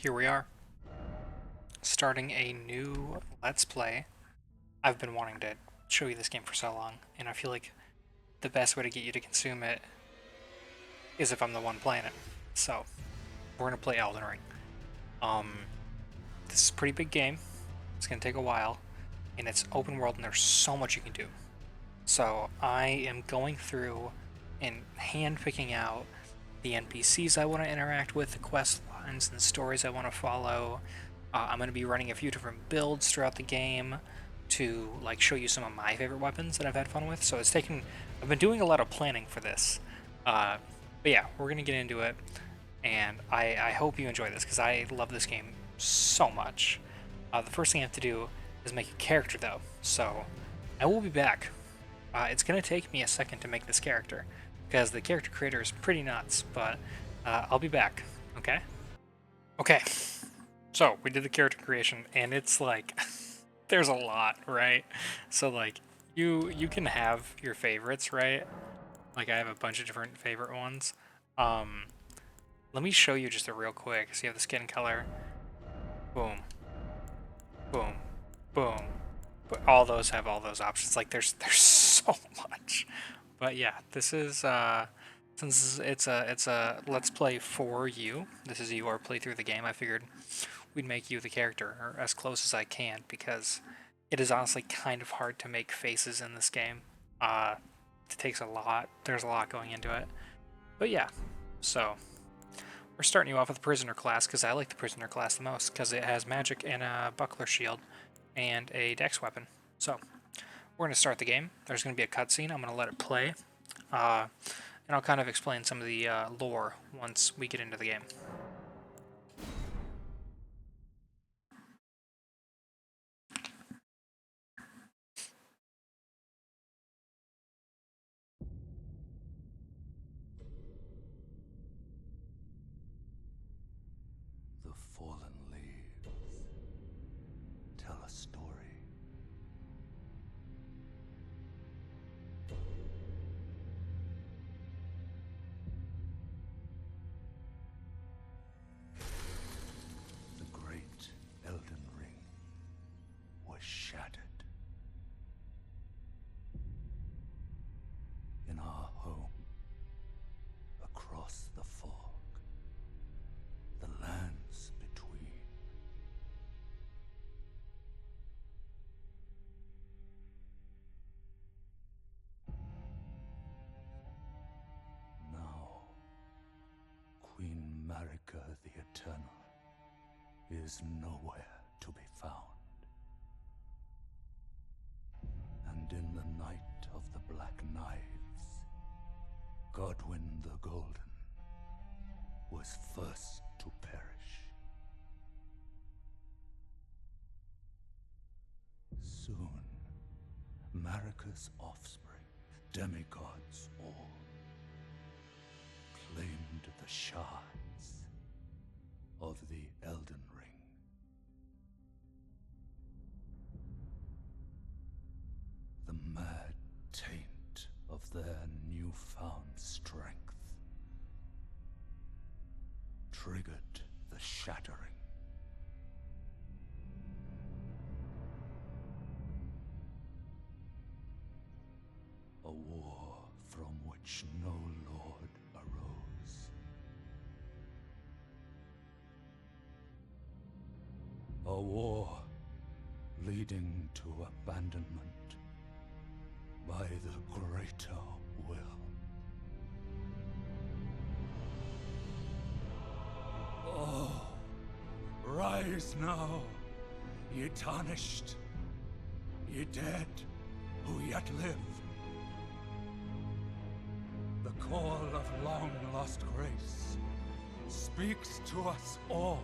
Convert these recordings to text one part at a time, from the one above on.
here we are, starting a new Let's Play. I've been wanting to show you this game for so long, and I feel like the best way to get you to consume it is if I'm the one playing it. So, we're going to play Elden Ring. Um, this is a pretty big game. It's going to take a while, and it's open world, and there's so much you can do. So, I am going through and hand-picking out the NPCs I want to interact with, the quest lines and stories I want to follow. I'm going to be running a few different builds throughout the game to like show you some of my favorite weapons that I've had fun with. So I've been doing a lot of planning for this. But yeah, we're going to get into it, and I hope you enjoy this because I love this game so much. The first thing I have to do is make a character though, so I will be back. It's going to take me a second to make this character because the character creator is pretty nuts, but I'll be back, okay? Okay, so we did the character creation, and it's like, there's a lot, right? So like, you can have your favorites, right? Like I have a bunch of different favorite ones. Um, Let me show you just a real quick. So you have the skin color, boom, boom, boom. But all those have all those options. Like there's so much. But yeah, this is since it's a let's play for you. This is your playthrough the game. I figured we'd make you the character or as close as I can because it is honestly kind of hard to make faces in this game. It takes a lot. There's a lot going into it. But yeah, so we're starting you off with the prisoner class because I like the prisoner class the most because it has magic and a buckler shield and a dex weapon. So we're going to start the game. There's going to be a cutscene. I'm going to let it play. And I'll kind of explain some of the lore once we get into the game. The fallen leaves tell a story. The great Elden Ring was shattered. In our home, across the fog, the lands between. Now, Queen Marika the Eternal is nowhere to be found. And in the night of the Black Knives, Godwyn the Golden was first to perish. Soon, Marika's offspring, demigods all, claimed the shards of the Elden Ring. The mad taint of their newfound strength triggered the shattering. A war from which no lord arose. A war leading to abandonment by the greater will. Oh, rise now, ye tarnished, ye dead who yet live. The call of long-lost grace speaks to us all.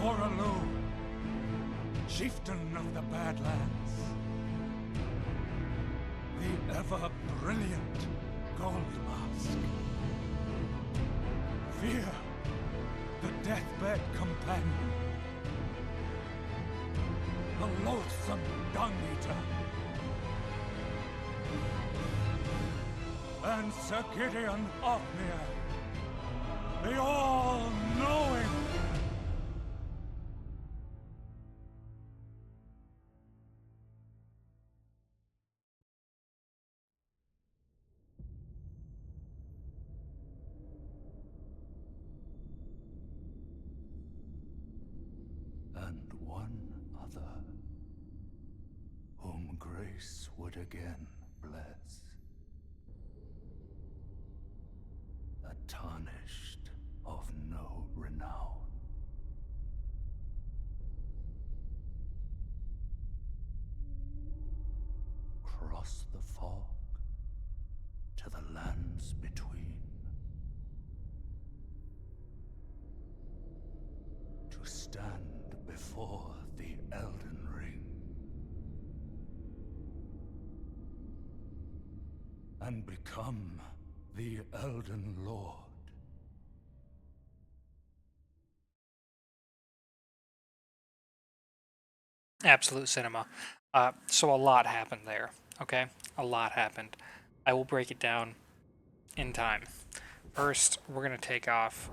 Horalu, chieftain of the Badlands, the ever-brilliant Gold Mask. Fear, the deathbed companion, the loathsome dung-eater. and Sir Gideon Ofnir, the all-knowing. And one other, whom grace would again bless, a tarnished of no renown. Cross the fog to the lands between, to stand before the Elden Ring, and become the Elden Lord. Absolute cinema. So a lot happened there. Okay, a lot happened. I will break it down in time. First, we're gonna take off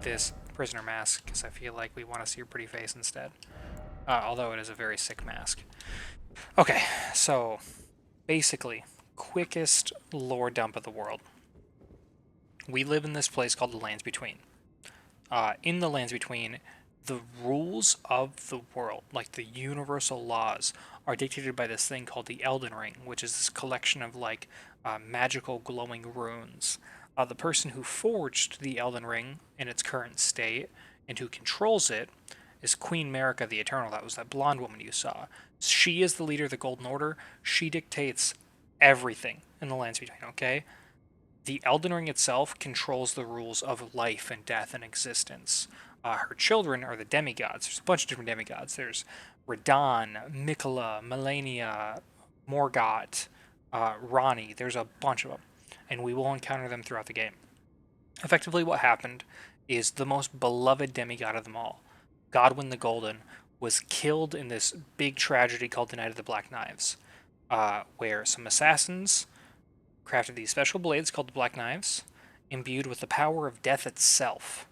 this prisoner mask because I feel like we want to see your pretty face instead. Although it is a very sick mask. Okay, so basically, quickest lore dump of the world. We live in this place called the Lands Between. In the Lands Between, the rules of the world, like the universal laws, are dictated by this thing called the Elden Ring, which is this collection of like magical glowing runes. The person who forged the Elden Ring in its current state and who controls it is Queen Marika the Eternal. That was that blonde woman you saw. She is the leader of the Golden Order. She dictates everything in the Lands Between, okay? The Elden Ring itself controls the rules of life and death and existence. Her children are the demigods. There's a bunch of different demigods. There's Radahn, Mikola, Melania, Morgott, Rani. There's a bunch of them, and we will encounter them throughout the game. Effectively, what happened is the most beloved demigod of them all, Godwyn the Golden, was killed in this big tragedy called the Night of the Black Knives, where some assassins crafted these special blades called the Black Knives, imbued with the power of death itself,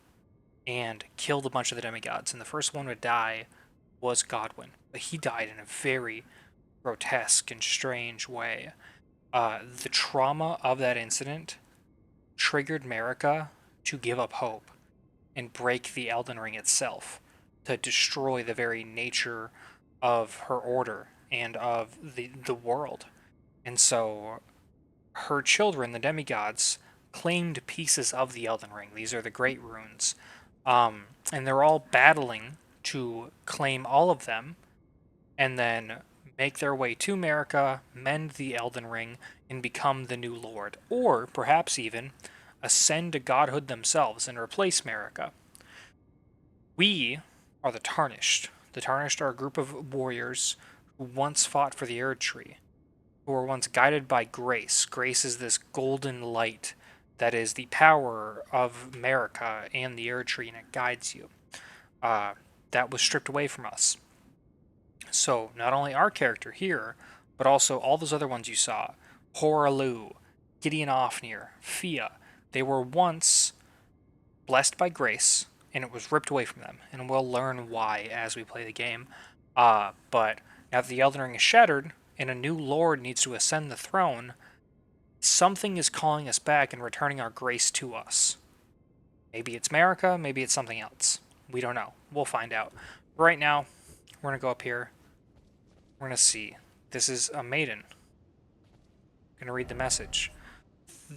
and killed a bunch of the demigods. And the first one to die was Godwyn, but he died in a very grotesque and strange way. The trauma of that incident triggered Marika to give up hope and break the Elden Ring itself, to destroy the very nature of her order and of the world. And so her children, the demigods, claimed pieces of the Elden Ring. These are the Great Runes. And they're all battling to claim all of them and then make their way to Marika, mend the Elden Ring, and become the new Lord. Or perhaps even ascend to godhood themselves and replace Marika. We are the Tarnished. The Tarnished are a group of warriors who once fought for the Erd Tree, who were once guided by grace. Grace is this golden light that is the power of Marika and the Erd Tree, and it guides you. That was stripped away from us. So, not only our character here, but also all those other ones you saw, Horalu, Gideon Ofnir, Fia, they were once blessed by grace, and it was ripped away from them. And we'll learn why as we play the game. But now that the Elden Ring is shattered, and a new Lord needs to ascend the throne, something is calling us back and returning our grace to us. Maybe it's Marika, maybe it's something else. We don't know. We'll find out. Right now, we're going to go up here. We're going to see. This is a maiden. I'm going to read the message.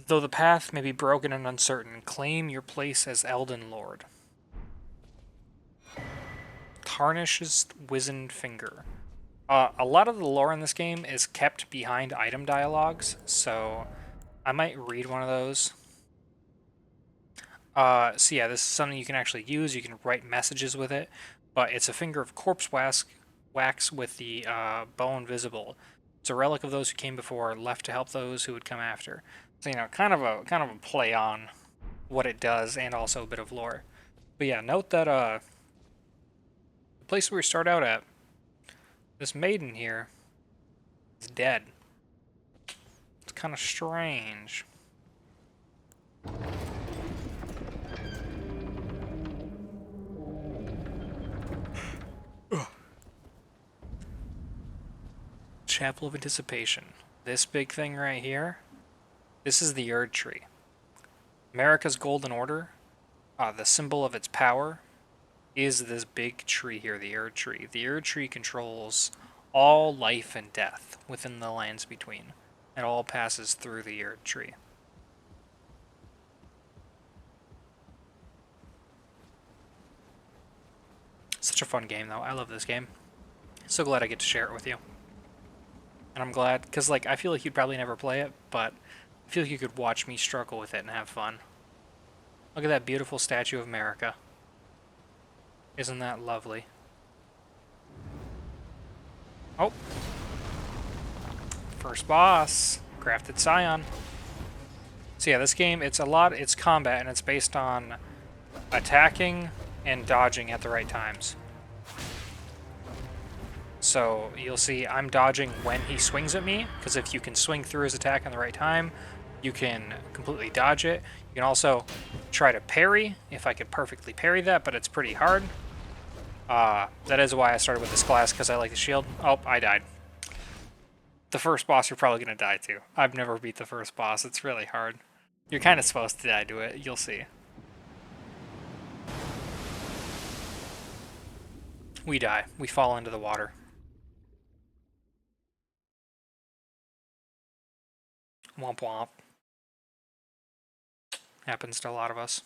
Though the path may be broken and uncertain, claim your place as Elden Lord. Tarnish's wizened finger. A lot of the lore in this game is kept behind item dialogues, so I might read one of those. So yeah, this is something you can actually use. You can write messages with it, but it's a finger of corpse wax with the bow invisible. It's a relic of those who came before, left to help those who would come after. So kind of a play on what it does, and also a bit of lore. But yeah, note that the place where we start out at, this maiden here is dead. It's kind of strange. Chapel of Anticipation. This big thing right here, this is the Erd Tree. America's Golden Order, the symbol of its power, is this big tree here, the Erd Tree. The Erd Tree controls all life and death within the lands between. It all passes through the Erd Tree. Such a fun game, though. I love this game. So glad I get to share it with you. And I'm glad, because, like, I feel like you'd probably never play it, but I feel like you could watch me struggle with it and have fun. Look at that beautiful statue of America. Isn't that lovely? Oh. First boss. Crafted Scion. So yeah, this game, it's combat, and it's based on attacking and dodging at the right times. So you'll see I'm dodging when he swings at me, because if you can swing through his attack on the right time, you can completely dodge it. You can also try to parry, if I could perfectly parry that, but it's pretty hard. That is why I started with this class, because I like the shield. Oh, I died. The first boss you're probably going to die to. I've never beat the first boss. It's really hard. You're kind of supposed to die to it. You'll see. We die. We fall into the water. Womp womp. Happens to a lot of us.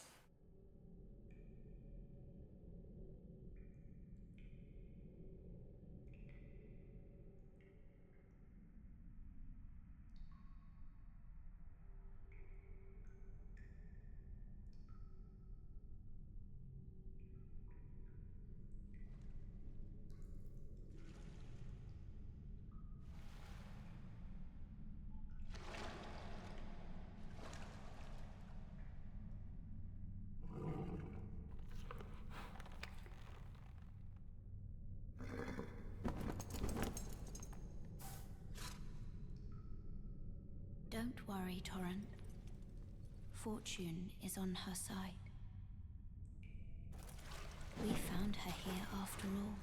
Don't worry, Torrent. Fortune is on her side. We found her here after all.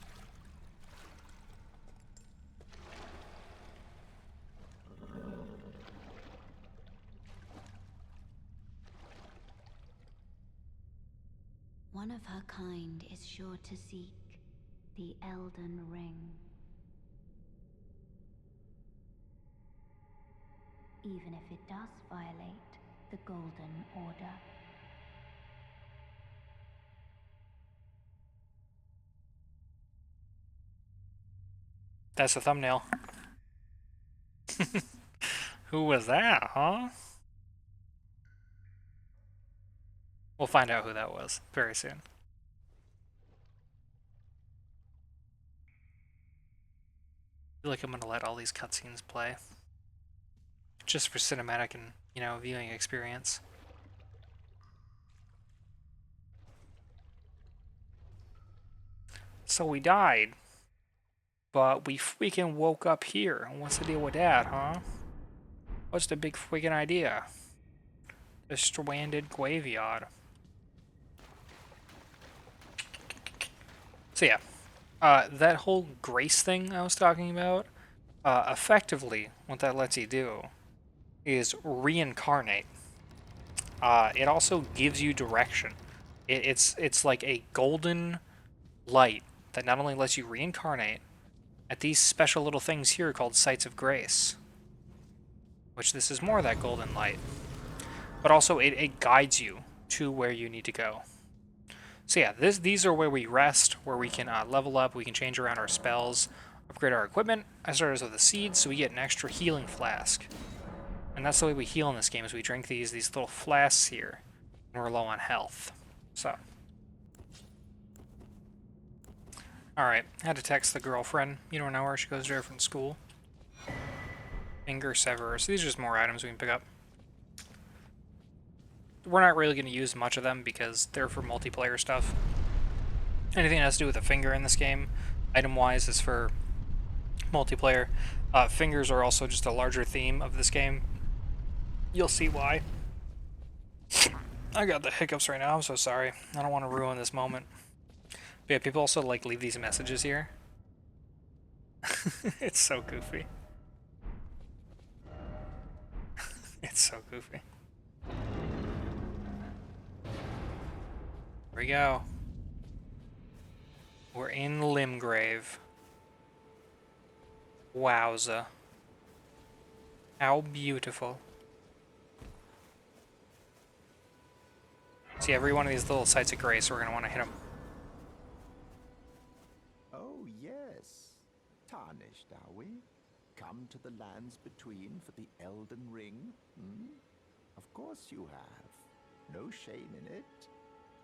One of her kind is sure to seek the Elden Ring. Even if it does violate the Golden Order. That's the thumbnail. Who was that, huh? We'll find out who that was very soon. I feel like I'm going to let all these cutscenes play. Just for cinematic and, viewing experience. So we died. But we freaking woke up here. What's the deal with that, huh? What's the big freaking idea? The stranded graveyard. So yeah, that whole grace thing I was talking about, effectively, what that lets you do is reincarnate. It also gives you direction. It's like a golden light that not only lets you reincarnate at these special little things here called sites of grace, which this is more of that golden light, but also it guides you to where you need to go. So yeah, these are where we rest, where we can level up, we can change around our spells, upgrade our equipment. I started us with a seed, so we get an extra healing flask. And that's the way we heal in this game, is we drink these little flasks here, and we're low on health. So. Alright, had to text the girlfriend. You don't know where she goes there from school. Finger severer. So these are just more items we can pick up. We're not really going to use much of them because they're for multiplayer stuff. Anything that has to do with a finger in this game, item-wise, is for multiplayer. Fingers are also just a larger theme of this game. You'll see why. I got the hiccups right now, I'm so sorry. I don't want to ruin this moment. But yeah, people also leave these messages here. It's so goofy. It's so goofy. Here we go. We're in Limgrave. Wowza. How beautiful. See, every one of these little sites of grace, so we're going to want to hit them. Oh, yes. Tarnished, are we? Come to the lands between for the Elden Ring? Hmm? Of course you have. No shame in it.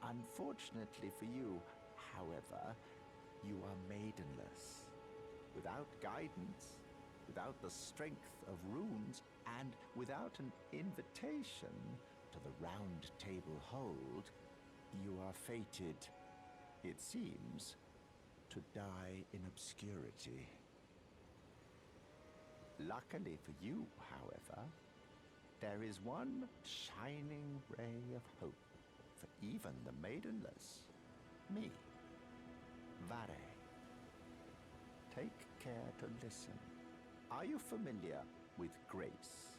Unfortunately for you, however, you are maidenless. Without guidance, without the strength of runes, and without an invitation to the Round Table Hold, you are fated, it seems, to die in obscurity. Luckily for you, however, there is one shining ray of hope for even the maidenless. Me, Vare. Take care to listen. Are you familiar with grace?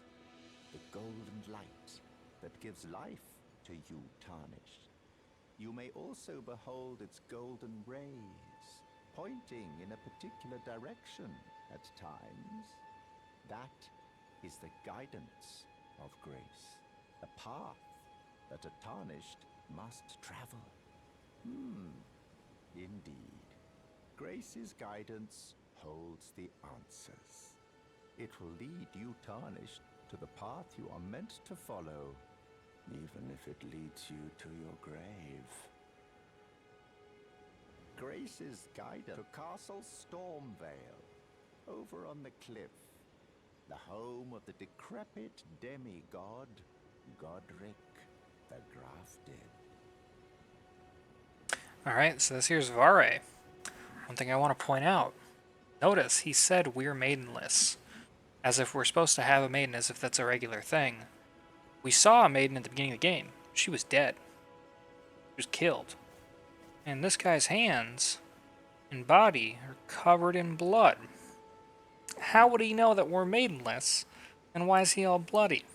The golden light that gives life to you, Tarnished. You may also behold its golden rays, pointing in a particular direction at times. That is the guidance of grace, a path that a Tarnished must travel. Indeed. Grace's guidance holds the answers. It will lead you, Tarnished, to the path you are meant to follow, even if it leads you to your grave. Grace's guidance to Castle Stormvale, over on the cliff, the home of the decrepit demigod, Godric the Grafted. Alright, so this here's Vare. One thing I want to point out. Notice, he said we're maidenless. As if we're supposed to have a maiden, as if that's a regular thing. We saw a maiden at the beginning of the game. She was dead. She was killed. And this guy's hands and body are covered in blood. How would he know that we're maidenless? And why is he all bloody?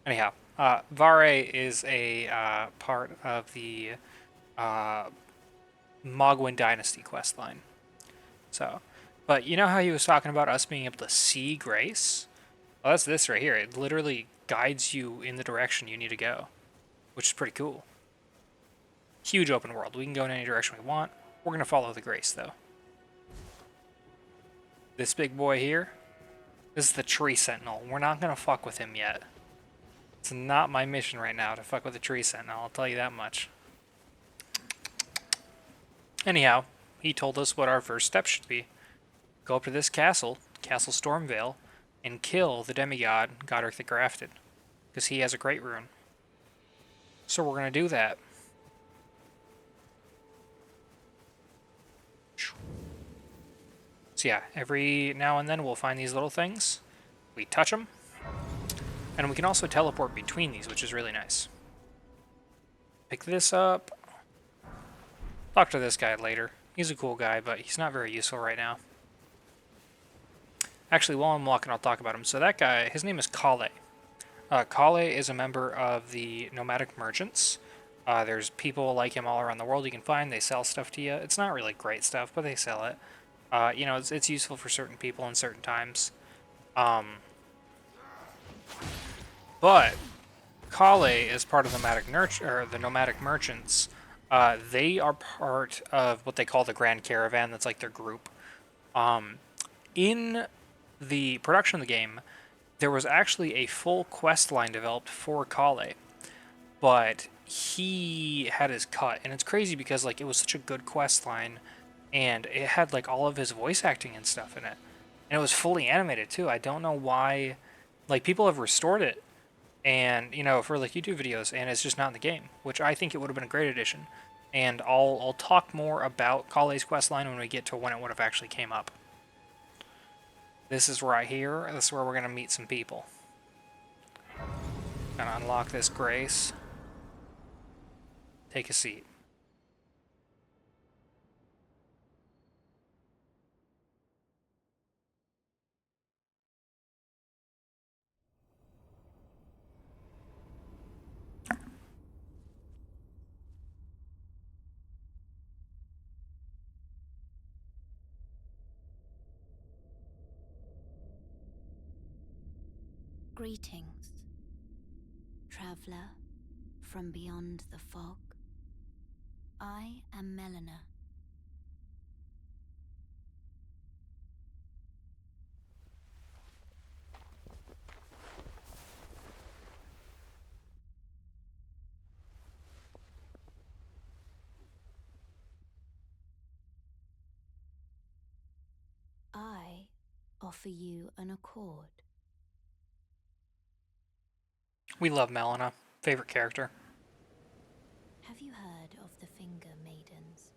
Anyhow, Vare is a part of the Mogwin Dynasty questline. So, but you know how he was talking about us being able to see Grace? Well, that's this right here. It literally guides you in the direction you need to go, which is pretty cool. Huge open world. We can go in any direction we want. We're going to follow the Grace, though. This big boy here, this is the Tree Sentinel. We're not going to fuck with him yet. It's not my mission right now to fuck with the Tree Sentinel, I'll tell you that much. Anyhow, he told us what our first step should be. Go up to this castle, Castle Stormvale, and kill the demigod, Godric the Grafted. Because he has a great rune. So we're going to do that. So yeah, every now and then we'll find these little things. We touch them. And we can also teleport between these, which is really nice. Pick this up. Talk to this guy later. He's a cool guy, but he's not very useful right now. Actually, while I'm walking, I'll talk about him. So that guy, his name is Kale. Kale is a member of the Nomadic Merchants. There's people like him all around the world you can find. They sell stuff to you. It's not really great stuff, but they sell it. You know, it's useful for certain people in certain times. But Kale is part of the Nomadic Merchants. They are part of what they call the Grand Caravan. That's like their group. In the production of the game, there was actually a full quest line developed for Kale, but he had his cut, and it's crazy because like it was such a good quest line, and it had like all of his voice acting and stuff in it, and it was fully animated too. I don't know why, like people have restored it, and you know for like YouTube videos, and it's just not in the game, which I think it would have been a great addition. And I'll talk more about Kale's quest line when we get to when it would have actually came up. This is right here. This is where we're going to meet some people. Gonna unlock this Grace. Take a seat. Greetings, traveler from beyond the fog. I am Melina. I offer you an accord. We love Melina. Favorite character. Have you heard of the Finger Maidens?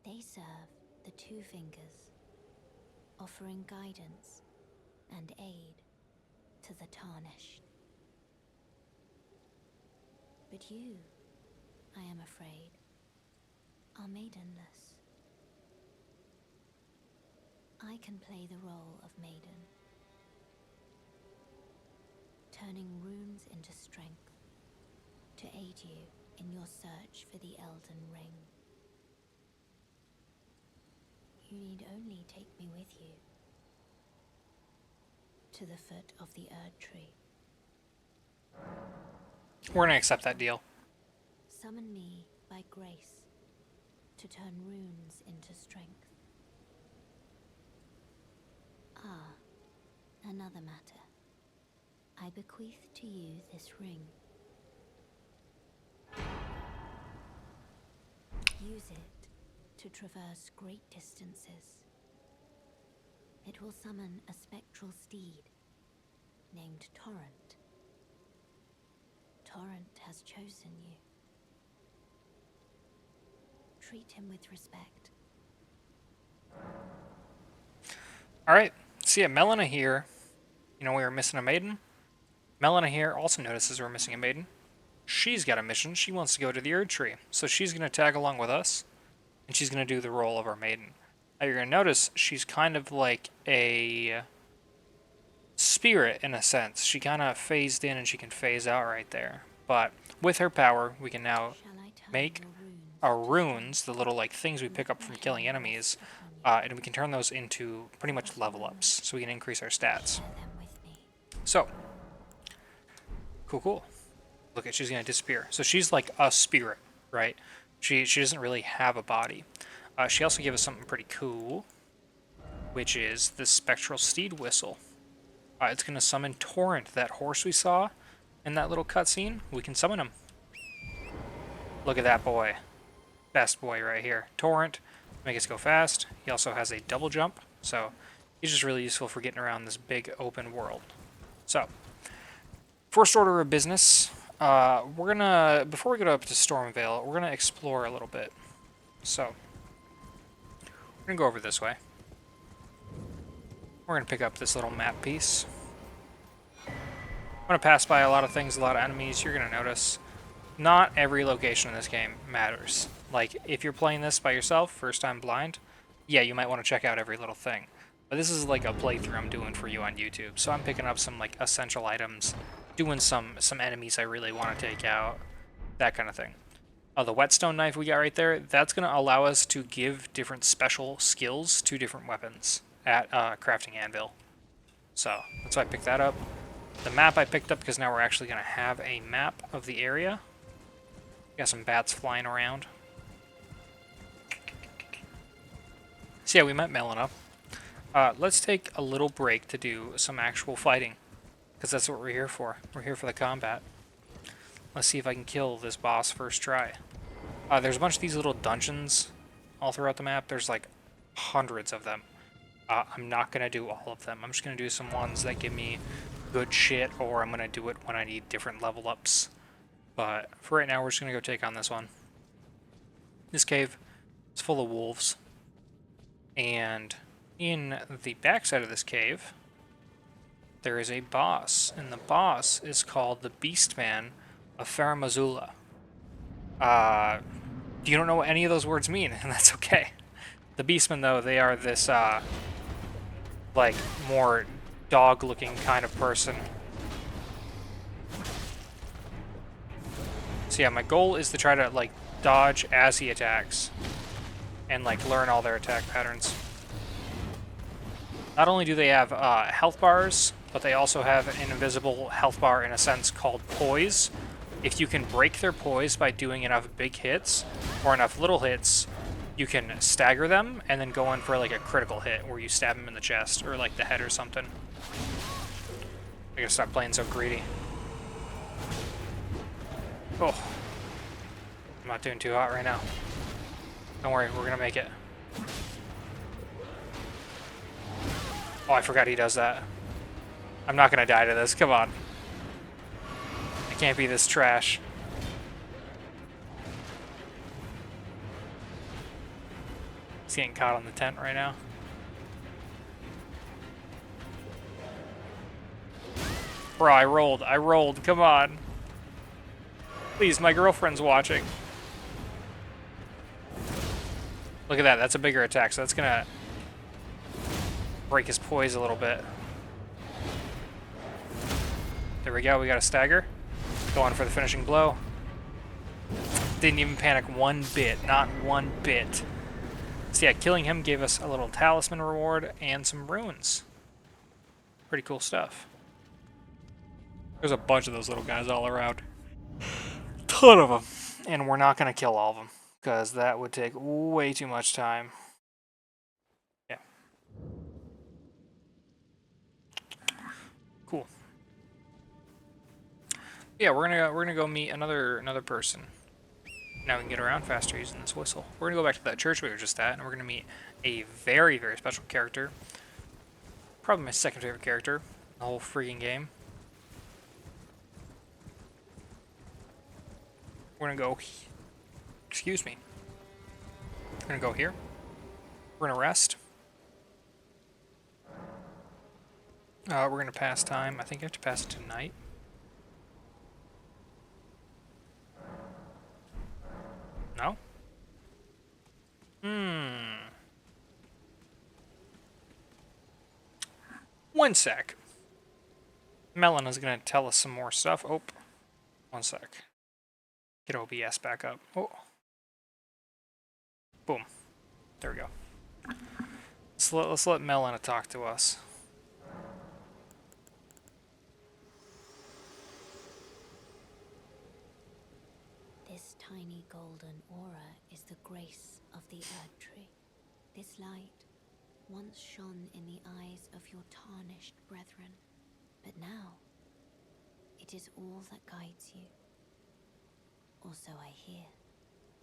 They serve the Two Fingers, offering guidance and aid to the Tarnished. But you, I am afraid, are maidenless. I can play the role of maiden, turning runes into strength to aid you in your search for the Elden Ring. You need only take me with you to the foot of the Erd Tree. We're gonna accept that deal. Summon me by grace to turn runes into strength. Ah, another matter. I bequeath to you this ring. Use it to traverse great distances. It will summon a spectral steed named Torrent. Torrent has chosen you. Treat him with respect. Alright, so yeah, Melina here. You know, we were missing a maiden. Melina here also notices we're missing a maiden. She's got a mission. She wants to go to the Erd Tree. So she's going to tag along with us, and she's going to do the role of our maiden. Now you're going to notice she's kind of like a spirit in a sense. She kind of phased in and she can phase out right there. But with her power, we can now make our runes, the little like things we pick up from killing enemies, and we can turn those into pretty much level ups, so we can increase our stats. So, cool. Look at, she's gonna disappear. So she's like a spirit, right? She doesn't really have a body. She also gave us something pretty cool, which is the spectral steed whistle. It's gonna summon Torrent, that horse we saw in that little cutscene. We can summon him. Look at that boy. Best boy right here. Torrent, make us go fast. He also has a double jump, so he's just really useful for getting around this big open world. So, first order of business, we're gonna, before we go up to Stormvale, we're gonna explore a little bit. So, we're gonna go over this way. We're gonna pick up this little map piece. I'm gonna pass by a lot of things, a lot of enemies. You're gonna notice not every location in this game matters. Like, if you're playing this by yourself, first time blind, yeah, you might want to check out every little thing. But this is like a playthrough I'm doing for you on YouTube, so I'm picking up some like essential items, doing some enemies I really want to take out, that kind of thing. The whetstone knife we got right there, that's going to allow us to give different special skills to different weapons at Crafting Anvil. So, that's why I picked that up. The map I picked up because now we're actually going to have a map of the area. Got some bats flying around. So yeah, we met Melina. Let's take a little break to do some actual fighting, because that's what we're here for. We're here for the combat. Let's see if I can kill this boss first try. There's a bunch of these little dungeons all throughout the map. There's like hundreds of them. I'm not going to do all of them. I'm just going to do some ones that give me good shit, or I'm going to do it when I need different level ups. But for right now, we're just going to go take on this one. This cave is full of wolves. And in the backside of this cave, there is a boss. And the boss is called the Beastman of Faramazula. You don't know what any of those words mean, and that's okay. The Beastmen, though, they are this, like, more dog-looking kind of person. So yeah, my goal is to try to, like, dodge as he attacks. And, like, learn all their attack patterns. Not only do they have health bars, but they also have an invisible health bar in a sense called poise. If you can break their poise by doing enough big hits or enough little hits, you can stagger them and then go in for like a critical hit where you stab them in the chest or like the head or something. I gotta stop playing so greedy. Oh, I'm not doing too hot right now. Don't worry, we're gonna make it. Oh, I forgot he does that. I'm not gonna die to this, come on. I can't be this trash. He's getting caught on the tent right now. Bro, I rolled, come on. Please, my girlfriend's watching. Look at that, that's a bigger attack, so that's gonna break his poise a little bit. There we go, we got a stagger. Going for the finishing blow. Didn't even panic one bit, not one bit. So yeah, killing him gave us a little talisman reward and some runes. Pretty cool stuff. There's a bunch of those little guys all around. Ton of them. And we're not going to kill all of them, because that would take way too much time. Yeah. Cool. Yeah, we're gonna go meet another person. Now we can get around faster using this whistle. We're gonna go back to that church we were just at, and we're gonna meet a very, very special character. Probably my second favorite character in the whole freaking game. We're gonna go. Excuse me. We're gonna go here. We're gonna rest. We're gonna pass time. I think I have to pass it tonight. No? One sec. Melon is gonna tell us some more stuff. Oh, one sec. Get OBS back up. Oh. Boom. There we go. Let's let Melon talk to us. This tiny golden aura is the grace of the Earth Tree. This light once shone in the eyes of your tarnished brethren, but now it is all that guides you. Or so I hear.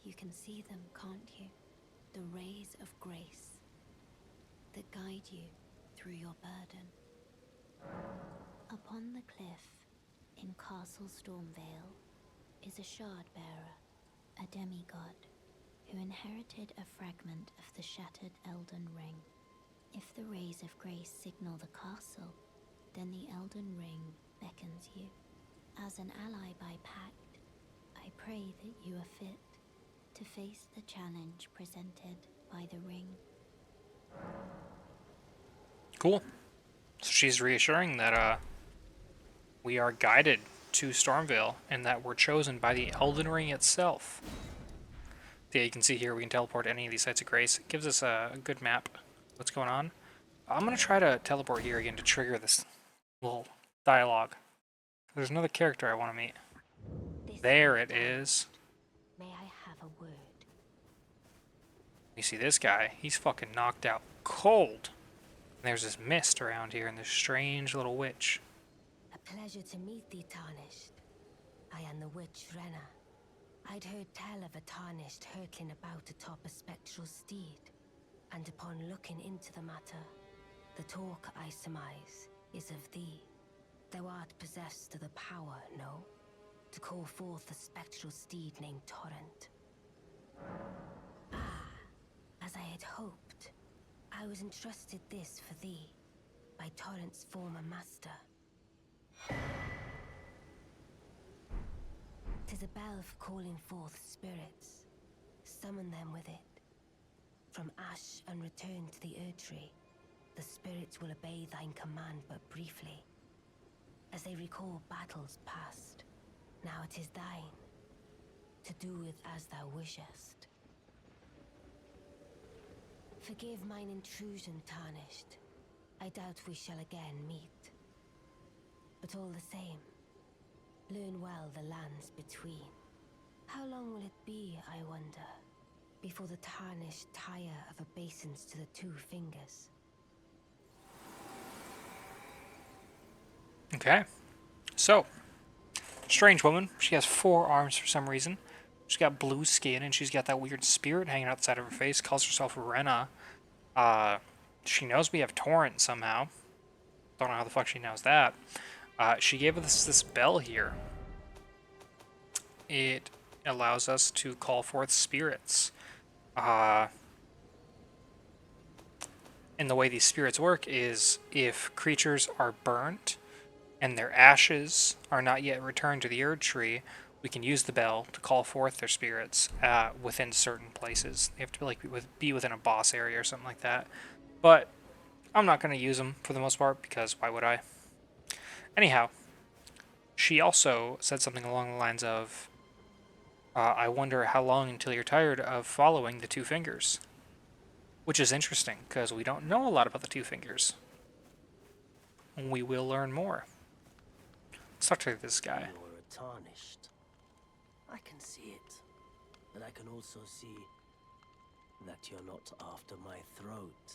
You can see them, can't you? The rays of grace that guide you through your burden. Upon the cliff in Castle Stormvale is a shard bearer, a demigod, who inherited a fragment of the shattered Elden ring. If the rays of grace signal the castle, then the Elden ring beckons you. As an ally by pact, I pray that you are fit to face the challenge presented by the ring. Cool. So she's reassuring that we are guided to Stormvale and that we're chosen by the Elden Ring itself. Yeah, you can see here we can teleport to any of these sites of grace. It gives us a good map. What's going on? I'm gonna try to teleport here again to trigger this little dialogue. There's another character I want to meet. There it is. May I have a word? You see this guy? He's fucking knocked out cold. And there's this mist around here and this strange little witch. A pleasure to meet thee, Tarnished. I am the witch Renna. I'd heard tell of a Tarnished hurtling about atop a spectral steed, and upon looking into the matter, the talk I surmise is of thee. Thou art possessed of the power, no? To call forth a spectral steed named Torrent. Ah, as I had hoped, I was entrusted this for thee by Torrent's former master. 'Tis a bell for calling forth spirits. Summon them with it. From ash and return to the Erdtree, the spirits will obey thine command but briefly. As they recall battles past, now it is thine, to do with as thou wishest. Forgive mine intrusion, Tarnished. I doubt we shall again meet. But all the same, learn well the lands between. How long will it be, I wonder, before the tarnished tire of obeisance to the two fingers? Okay. So, strange woman. She has 4 arms for some reason. She's got blue skin, and she's got that weird spirit hanging out the side of her face. Calls herself Rena. She knows we have Torrent somehow. Don't know how the fuck she knows that. She gave us this bell here. It allows us to call forth spirits. And the way these spirits work is if creatures are burnt and their ashes are not yet returned to the Erd Tree, we can use the bell to call forth their spirits within certain places. They have to be within a boss area or something like that. But I'm not going to use them for the most part, because why would I? Anyhow, she also said something along the lines of, I wonder how long until you're tired of following the two fingers. Which is interesting, because we don't know a lot about the two fingers. We will learn more. Let's talk to this guy. You're tarnished. I can see it. But I can also see that you're not after my throat.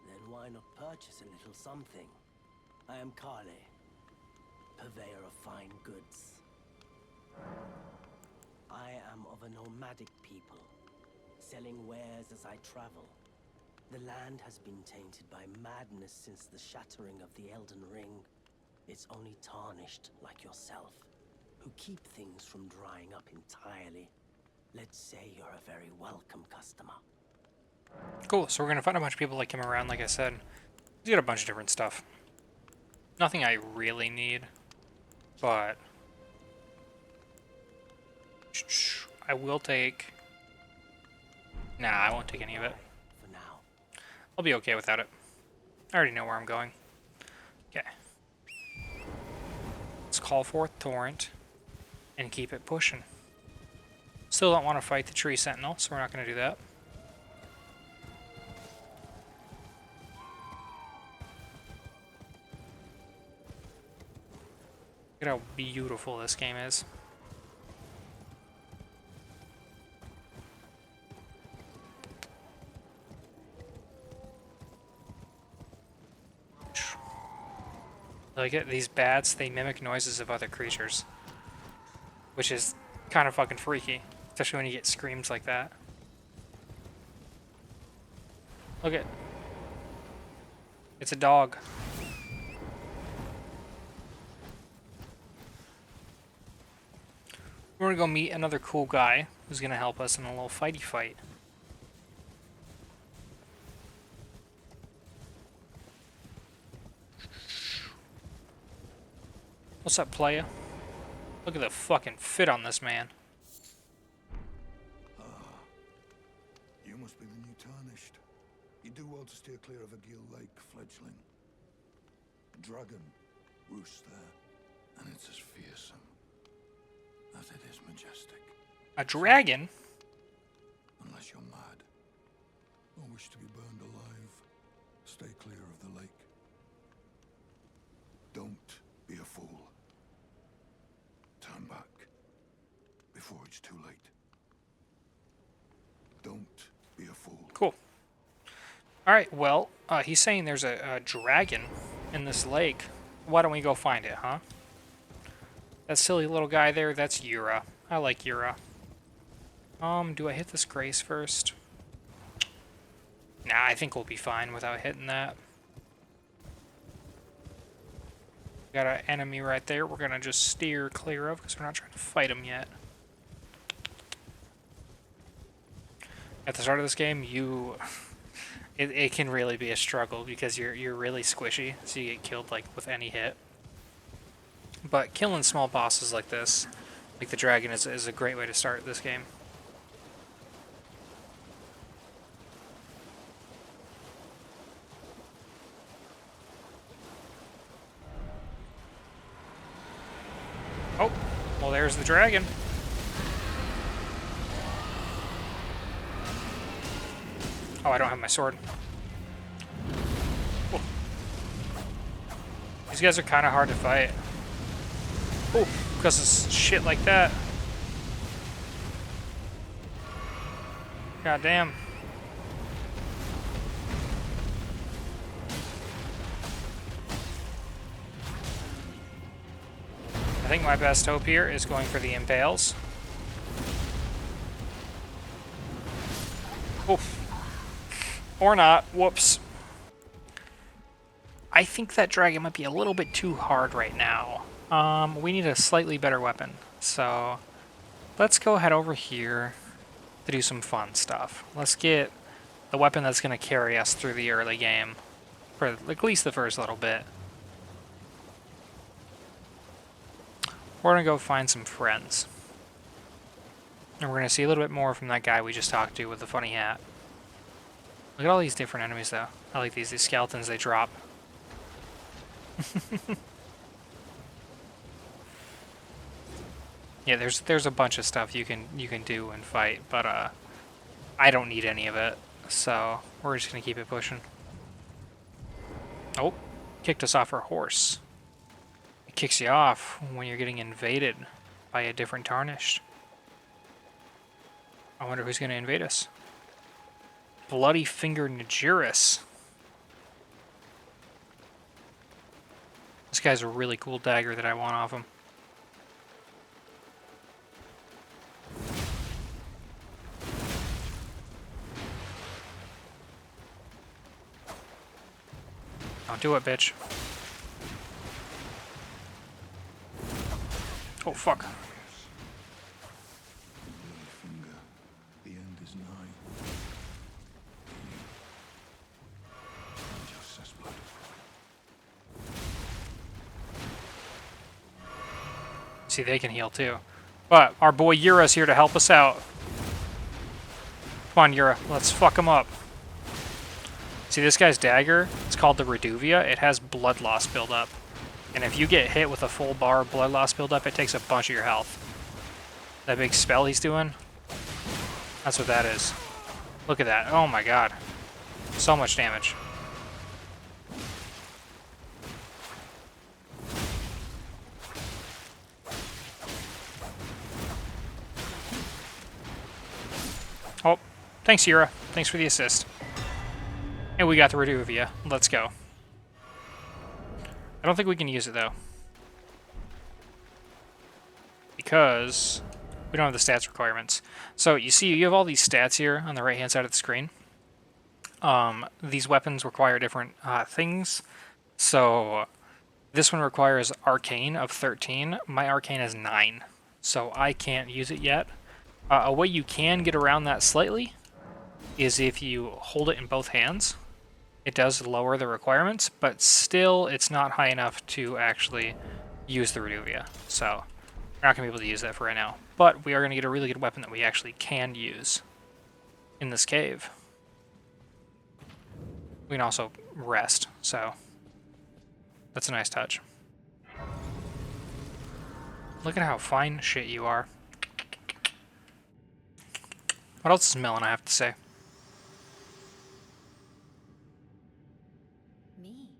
Then why not purchase a little something? I am Kale, purveyor of fine goods. I am of a nomadic people, selling wares as I travel. The land has been tainted by madness since the shattering of the Elden Ring. It's only tarnished like yourself, who keep things from drying up entirely. Let's say you're a very welcome customer. Cool, so we're going to find a bunch of people like him around, like I said. He's got a bunch of different stuff. Nothing I really need, but I will take... Nah, I won't take any of it. For now. I'll be okay without it. I already know where I'm going. Okay. Let's call forth Torrent and keep it pushing. Still don't want to fight the tree sentinel, so we're not going to do that. Look at how beautiful this game is. Like it, these bats, they mimic noises of other creatures, which is kind of fucking freaky, especially when you get screams like that. Look at, it's a dog. We're gonna go meet another cool guy who's gonna help us in a little fighty fight. What's up, playa? Look at the fucking fit on this man. You must be the new Tarnished. You do well to steer clear of a Gill Lake fledgling. A dragon roosts there, and it's as fearsome as it is majestic. A dragon? Unless you're mad or wish to be burned alive, stay clear of the lake. Don't be a fool. Turn back before it's too late. Don't be a fool. Cool. Alright, well, he's saying there's a dragon in this lake. Why don't we go find it, huh? That silly little guy there, that's Yura. I like Yura. Do I hit this Grace first? Nah, I think we'll be fine without hitting that. Got an enemy right there we're gonna just steer clear of because we're not trying to fight him yet. At the start of this game, it can really be a struggle because you're really squishy, so you get killed like with any hit. But killing small bosses like this, like the dragon, is a great way to start this game. Oh, well there's the dragon. Oh, I don't have my sword. Cool. These guys are kind of hard to fight. Oh, because of shit like that. God damn. I think my best hope here is going for the impales. Oof. Or not. Whoops. I think that dragon might be a little bit too hard right now. We need a slightly better weapon. So let's go head over here to do some fun stuff. Let's get the weapon that's going to carry us through the early game. For at least the first little bit. We're going to go find some friends. And we're going to see a little bit more from that guy we just talked to with the funny hat. Look at all these different enemies, though. I like these skeletons they drop. Yeah, there's a bunch of stuff you can do and fight, but I don't need any of it, so we're just gonna keep it pushing. Oh, kicked us off our horse. It kicks you off when you're getting invaded by a different tarnished. I wonder who's gonna invade us. Bloody Finger Nigerus. This guy's a really cool dagger that I want off him. Don't do it, bitch. Oh, fuck. Finger, the end is nigh. Just says blood. See, they can heal too. But our boy Yura's here to help us out. Come on, Yura. Let's fuck him up. See, this guy's dagger, it's called the Reduvia. It has blood loss buildup. And if you get hit with a full bar of blood loss buildup, it takes a bunch of your health. That big spell he's doing, that's what that is. Look at that. Oh my god. So much damage. Oh, thanks, Yura. Thanks for the assist. And we got the Reduvia. Let's go. I don't think we can use it, though. Because we don't have the stats requirements. So, you see, you have all these stats here on the right-hand side of the screen. These weapons require different things. So, this one requires Arcane of 13. My Arcane is 9. So, I can't use it yet. A way you can get around that slightly is if you hold it in both hands. It does lower the requirements, but still it's not high enough to actually use the Reduvia. So we're not going to be able to use that for right now. But we are going to get a really good weapon that we actually can use in this cave. We can also rest, so that's a nice touch. Look at how fine shit you are. What else is Melon I have to say? Me?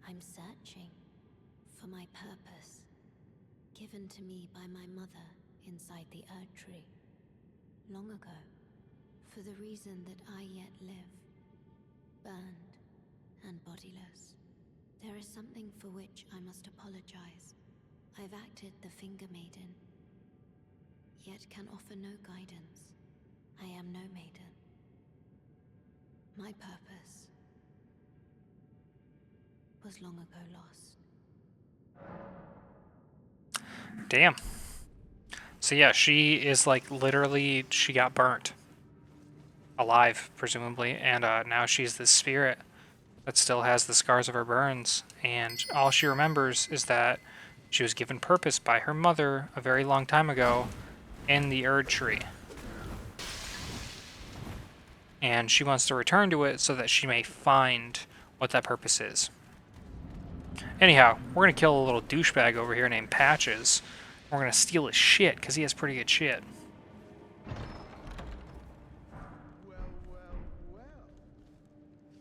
I'm searching for my purpose, given to me by my mother inside the Erd Tree, long ago, for the reason that I yet live, burned and bodiless. There is something for which I must apologize. I've acted the Finger Maiden, yet can offer no guidance. I am no maiden. My purpose was long ago lost. Damn. So yeah, she is like literally, she got burnt. Alive, presumably, and now she's this spirit that still has the scars of her burns, and all she remembers is that she was given purpose by her mother a very long time ago in the Erd Tree. And she wants to return to it so that she may find what that purpose is. Anyhow, we're going to kill a little douchebag over here named Patches. We're going to steal his shit, because he has pretty good shit. Well,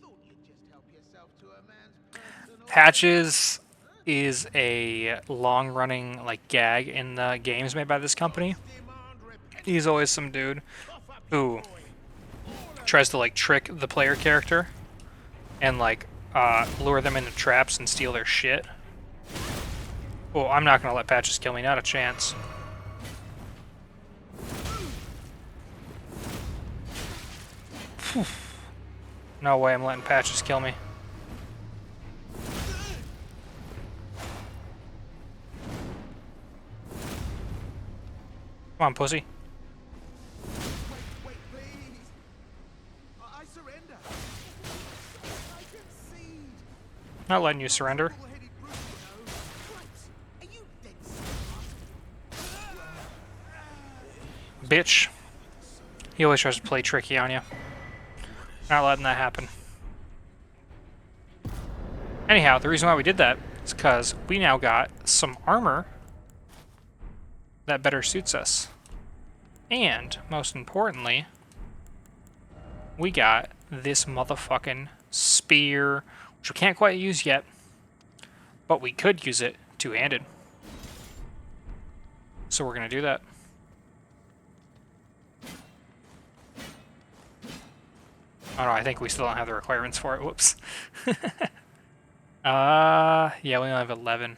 thought you'd just help yourself to a man's personal... Patches is a long-running like gag in the games made by this company. He's always some dude who tries to like trick the player character and like lure them into traps and steal their shit. Oh, I'm not gonna let Patches kill me, not a chance. Phew. No way I'm letting Patches kill me. Come on, pussy. Wait, please. I surrender. I concede. Not letting you surrender. Bull-headed brute, you know. Right. Are you dead smart? Bitch. He always tries to play tricky on you. Not letting that happen. Anyhow, the reason why we did that is because we now got some armor that better suits us. And, most importantly, we got this motherfucking spear, which we can't quite use yet, but we could use it two-handed. So we're going to do that. Oh no, I think we still don't have the requirements for it. Whoops. Yeah, we only have 11.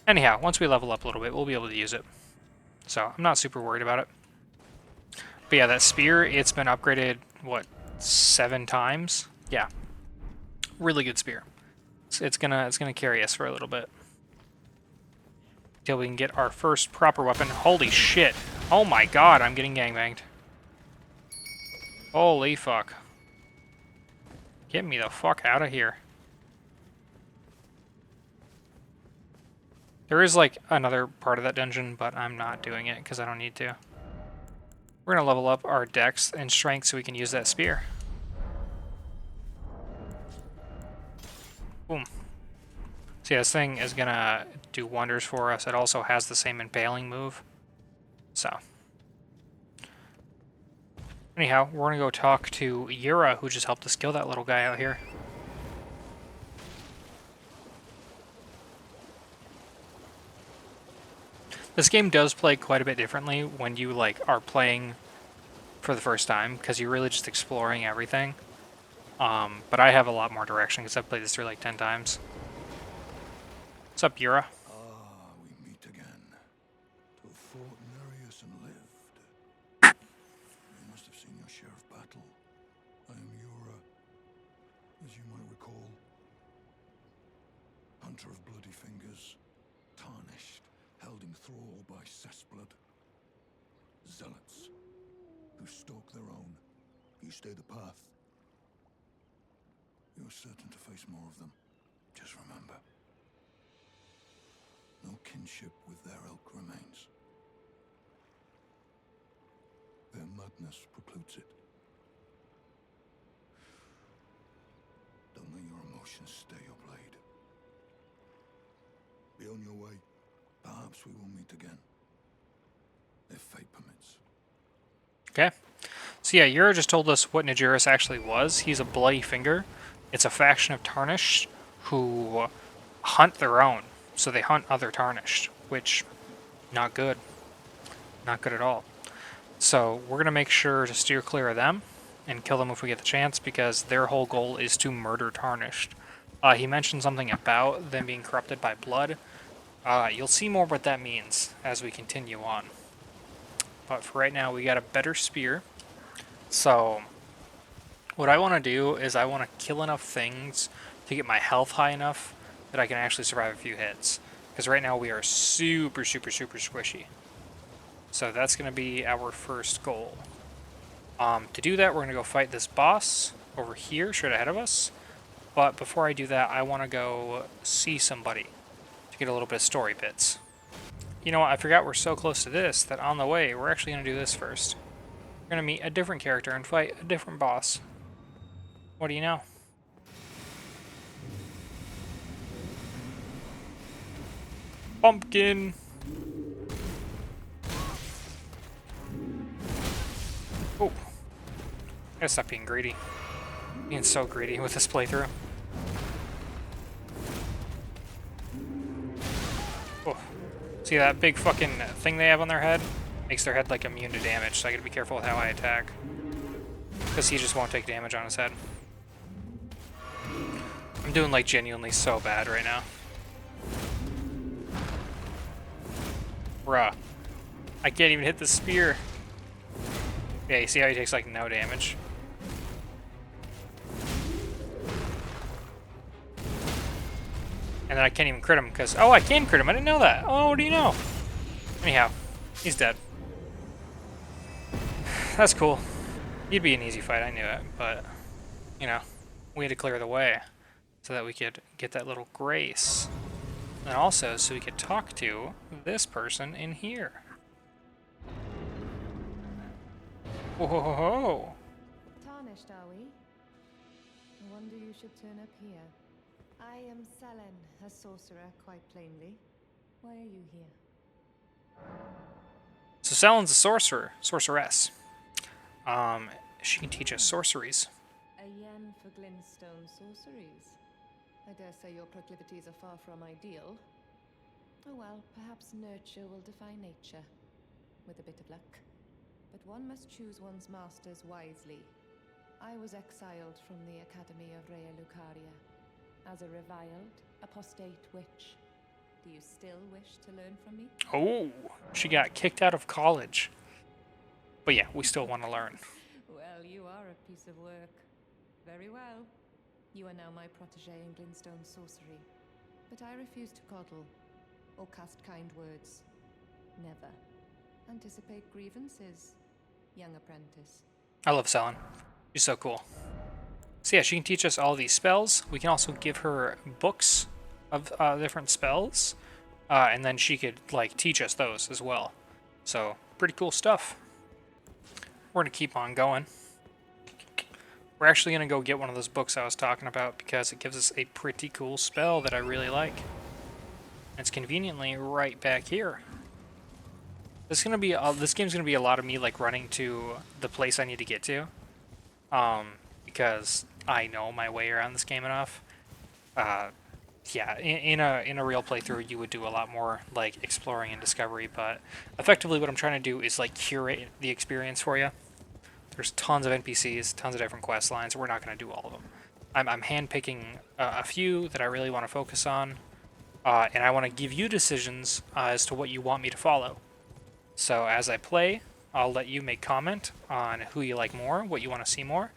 Anyhow, once we level up a little bit, we'll be able to use it. So, I'm not super worried about it. But yeah, that spear, it's been upgraded, what, 7 times? Yeah. Really good spear. It's gonna carry us for a little bit. Till we can get our first proper weapon. Holy shit. Oh my god, I'm getting gangbanged. Holy fuck. Get me the fuck out of here. There is, like, another part of that dungeon, but I'm not doing it because I don't need to. We're going to level up our dex and strength so we can use that spear. Boom. So yeah, this thing is going to do wonders for us. It also has the same impaling move. So. Anyhow, we're going to go talk to Yura, who just helped us kill that little guy out here. This game does play quite a bit differently when you like are playing for the first time, because you're really just exploring everything. But I have a lot more direction because I've played this through like 10 times. What's up, Yura? Ah, we meet again. To have fought in Arius and lived. You must have seen your share of battle. I am Yura, as you might recall. Hunter of bloody fingers, tarnished, held in thrall by cessblood. Zealots, who stalk their own. You stay the path. You're certain to face more of them. Just remember, no kinship with their ilk remains. Their madness precludes it. Don't let your emotions stay your blade. Be on your way. Perhaps we will meet again. If fate permits. Okay. So yeah, Yura just told us what Najuris actually was. He's a bloody finger. It's a faction of Tarnished who hunt their own. So they hunt other Tarnished, which, not good. Not good at all. So we're going to make sure to steer clear of them and kill them if we get the chance, because their whole goal is to murder Tarnished. He mentioned something about them being corrupted by blood. You'll see more what that means as we continue on. But for right now, we got a better spear. So what I want to do is I want to kill enough things to get my health high enough that I can actually survive a few hits. Because right now we are super squishy. So that's going to be our first goal. To do that, we're going to go fight this boss over here, straight ahead of us. But before I do that, I want to go see somebody to get a little bit of story bits. You know what, I forgot we're so close to this that on the way, we're actually going to do this first. We're going to meet a different character and fight a different boss. What do you know? Pumpkin! Oh. I gotta stop being greedy. Being so greedy with this playthrough. See that big fucking thing they have on their head? Makes their head like immune to damage, so I gotta be careful with how I attack. Because he just won't take damage on his head. I'm doing like genuinely so bad right now. Bruh. I can't even hit the spear. Yeah, you see how he takes like no damage? And then I can't even crit him because... Oh, I can crit him. I didn't know that. Oh, what do you know? Anyhow, he's dead. That's cool. He'd be an easy fight, I knew it. But, you know, we had to clear the way so that we could get that little grace. And also so we could talk to this person in here. Whoa, ho, ho, ho. Tarnished, are we? I wonder you should turn up here. I am Selen, a sorcerer, quite plainly. Why are you here? So Selen's a sorcerer, sorceress. She can teach us sorceries. A yen for glintstone sorceries. I dare say your proclivities are far from ideal. Oh well, perhaps nurture will defy nature, with a bit of luck. But one must choose one's masters wisely. I was exiled from the Academy of Rea Lucaria as a reviled, apostate witch. Do you still wish to learn from me? Oh, she got kicked out of college. But yeah, we still want to learn. Well, you are a piece of work. Very well. You are now my protege in glintstone sorcery. But I refuse to coddle or cast kind words. Never. Anticipate grievances, young apprentice. I love Selen. She's so cool. So yeah, she can teach us all these spells. We can also give her books of different spells. And then she could like teach us those as well. So pretty cool stuff. We're going to keep on going. We're actually going to go get one of those books I was talking about because it gives us a pretty cool spell that I really like. It's conveniently right back here. This game's gonna be a lot of me like running to the place I need to get to, because I know my way around this game enough. Yeah, in a real playthrough, you would do a lot more like exploring and discovery, but effectively, what I'm trying to do is like curate the experience for you. There's tons of NPCs, tons of different quest lines. We're not gonna do all of them. I'm handpicking a few that I really want to focus on, and I want to give you decisions as to what you want me to follow. So as I play, I'll let you make comment on who you like more, what you want to see more,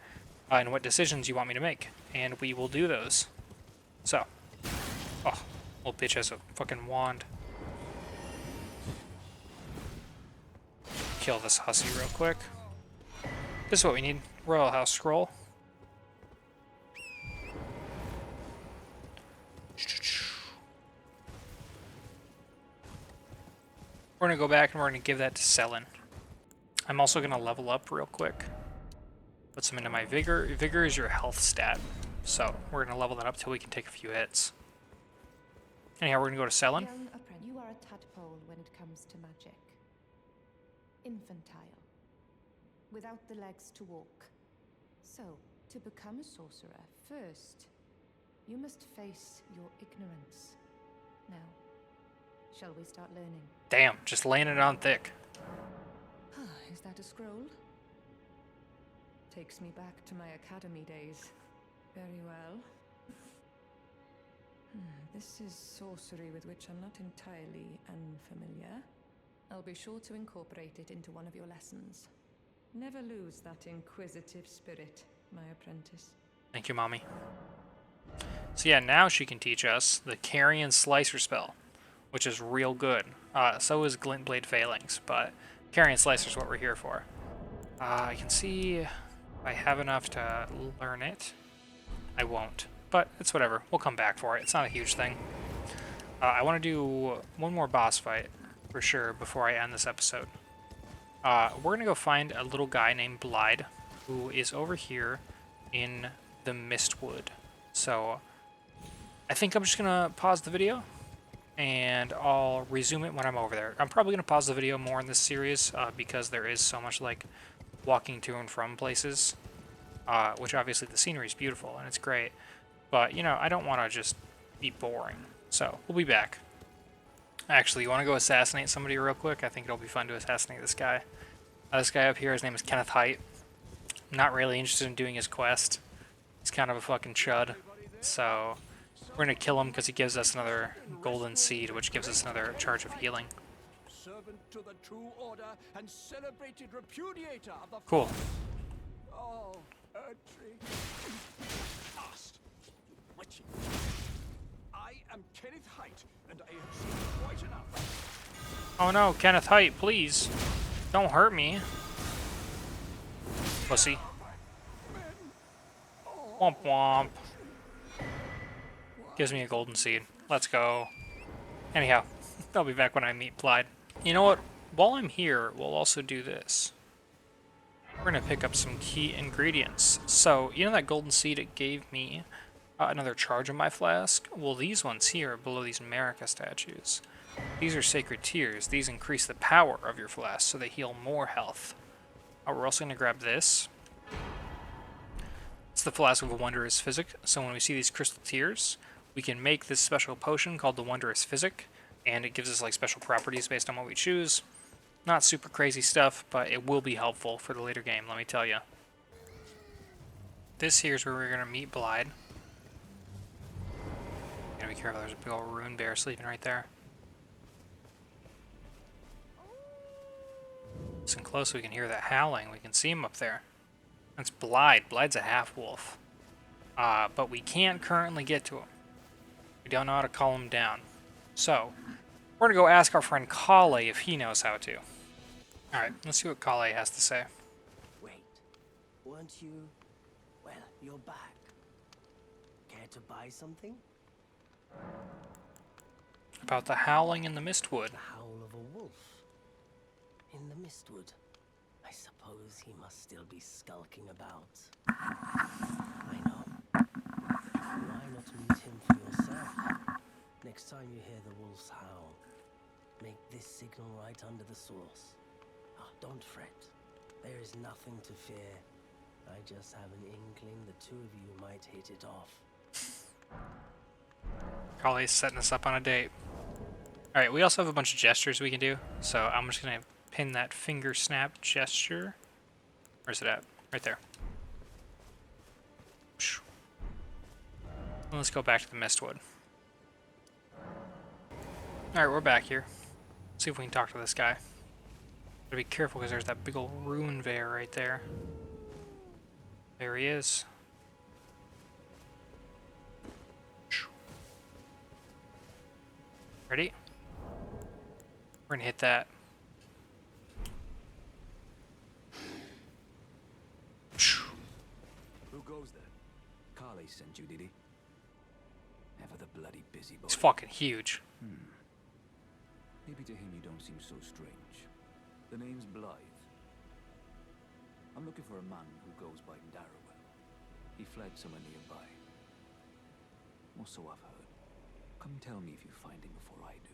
and what decisions you want me to make, and we will do those. So, oh, little bitch has a fucking wand. Kill this hussy real quick. This is what we need. Royal House Scroll. We're going to go back and we're going to give that to Selen. I'm also going to level up real quick. Put some into my Vigor. Vigor is your health stat. So we're going to level that up till we can take a few hits. Anyhow, we're going to go to Selen. Young apprentice, you are a tadpole when it comes to magic. Infantile. Without the legs to walk. So, to become a sorcerer, first, you must face your ignorance. Now, shall we start learning? Damn, just laying it on thick. Is that a scroll? Takes me back to my academy days. Very well. This is sorcery with which I'm not entirely unfamiliar. I'll be sure to incorporate it into one of your lessons. Never lose that inquisitive spirit, my apprentice. Thank you, Mommy. So yeah, now she can teach us the Carrion Slicer spell, which is real good. So is Glintblade Failings, but Carrion Slicer is what we're here for. I can see if I have enough to learn it. I won't, but it's whatever. We'll come back for it. It's not a huge thing. I want to do one more boss fight for sure before I end this episode. We're going to go find a little guy named Blide who is over here in the Mistwood. So I think I'm just going to pause the video and I'll resume it when I'm over there. I'm probably going to pause the video more in this series because there is so much like walking to and from places, which obviously the scenery is beautiful and it's great, but you know, I don't want to just be boring. So we'll be back. Actually, you want to go assassinate somebody real quick? I think it'll be fun to assassinate this guy. This guy up here, his name is Kenneth Height. I'm not really interested in doing his quest. He's kind of a fucking chud. So we're going to kill him because he gives us another golden seed, which gives us another charge of healing. Servant to the true order and celebrated repudiator of the Cool. Oh, Erdtree. Past. Witch. I am Kenneth Height, and I have seen quite enough. Oh no, Kenneth Height, please. Don't hurt me. Pussy. Womp womp. Gives me a golden seed. Let's go. Anyhow, I'll be back when I meet Blythe. You know what? While I'm here, we'll also do this. We're going to pick up some key ingredients. So, you know that golden seed it gave me another charge on my flask? Well, these ones here, below these America statues, these are sacred tears. These increase the power of your flask, so they heal more health. We're also going to grab this. It's the flask of a wondrous physic. So when we see these crystal tears, we can make this special potion called the wondrous physic, and it gives us like special properties based on what we choose. Not super crazy stuff, but it will be helpful for the later game, let me tell you. This here's where we're going to meet Blythe. Gotta be careful, there's a big old rune bear sleeping right there. Listen close so we can hear that howling. We can see him up there. That's Blythe. Blythe's a half-wolf. But we can't currently get to him. We don't know how to call him down. So, we're going to go ask our friend Kale if he knows how to. Alright, let's see what Kale has to say. Wait, weren't you... Well, you're back. Care to buy something? About the howling in the Mistwood. The howl of a wolf. In the Mistwood. I suppose he must still be skulking about. I know. Why not meet him for yourself? Next time you hear the wolf's howl, make this signal right under the source. Oh, don't fret. There is nothing to fear. I just have an inkling the two of you might hit it off. Kale's setting us up on a date. Alright, we also have a bunch of gestures we can do. So I'm just going to pin that finger snap gesture. Where's it at? Right there. And let's go back to the Mistwood. Alright, we're back here. Let's see if we can talk to this guy. Gotta be careful because there's that big old rune bear right there. There he is. Ready? We're gonna hit that. Who goes there? Kale sent you, did he? Ever the bloody busybody. He's fucking huge. Maybe to him you don't seem so strange. The name's Blythe. I'm looking for a man who goes by Darrowell. He fled somewhere nearby. Or so I've heard. Come tell me if you find him before I do.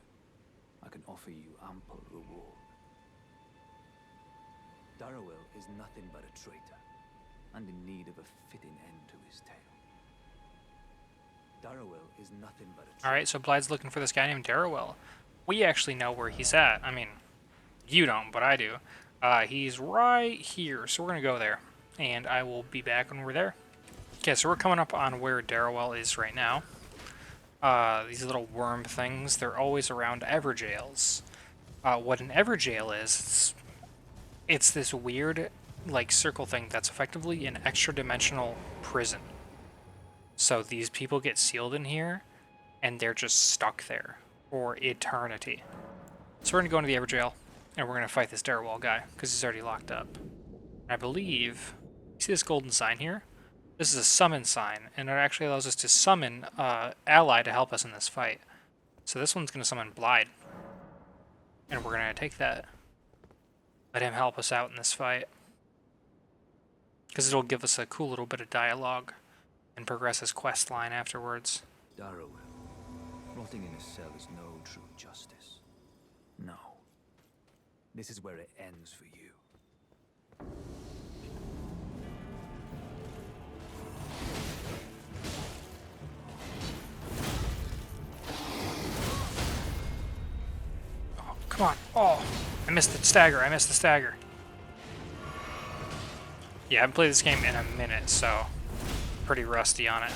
I can offer you ample reward. Darrowell is nothing but a traitor, and in need of a fitting end to his tale. Darrowell is nothing but a traitor. Alright, so Blythe's looking for this guy named Darrowell. We actually know where he's at. I mean, you don't, but I do. He's right here, so we're going to go there. And I will be back when we're there. Okay, so we're coming up on where Darrowell is right now. These little worm things, they're always around Everjails. What an Everjail is, it's this weird, like, circle thing that's effectively an extra-dimensional prison. So these people get sealed in here, and they're just stuck there for eternity. So we're going to go into the Everjail, and we're going to fight this Darrowell guy, because he's already locked up. I believe, you see this golden sign here? This is a summon sign, and it actually allows us to summon ally to help us in this fight. So this one's going to summon Blythe. And we're going to take that. Let him help us out in this fight. Because it'll give us a cool little bit of dialogue and progress his quest line afterwards. Darrowell. Rotting in a cell is no true justice. No. This is where it ends for you. Come on. Oh, I missed the stagger. I missed the stagger. Yeah, I haven't played this game in a minute, so pretty rusty on it.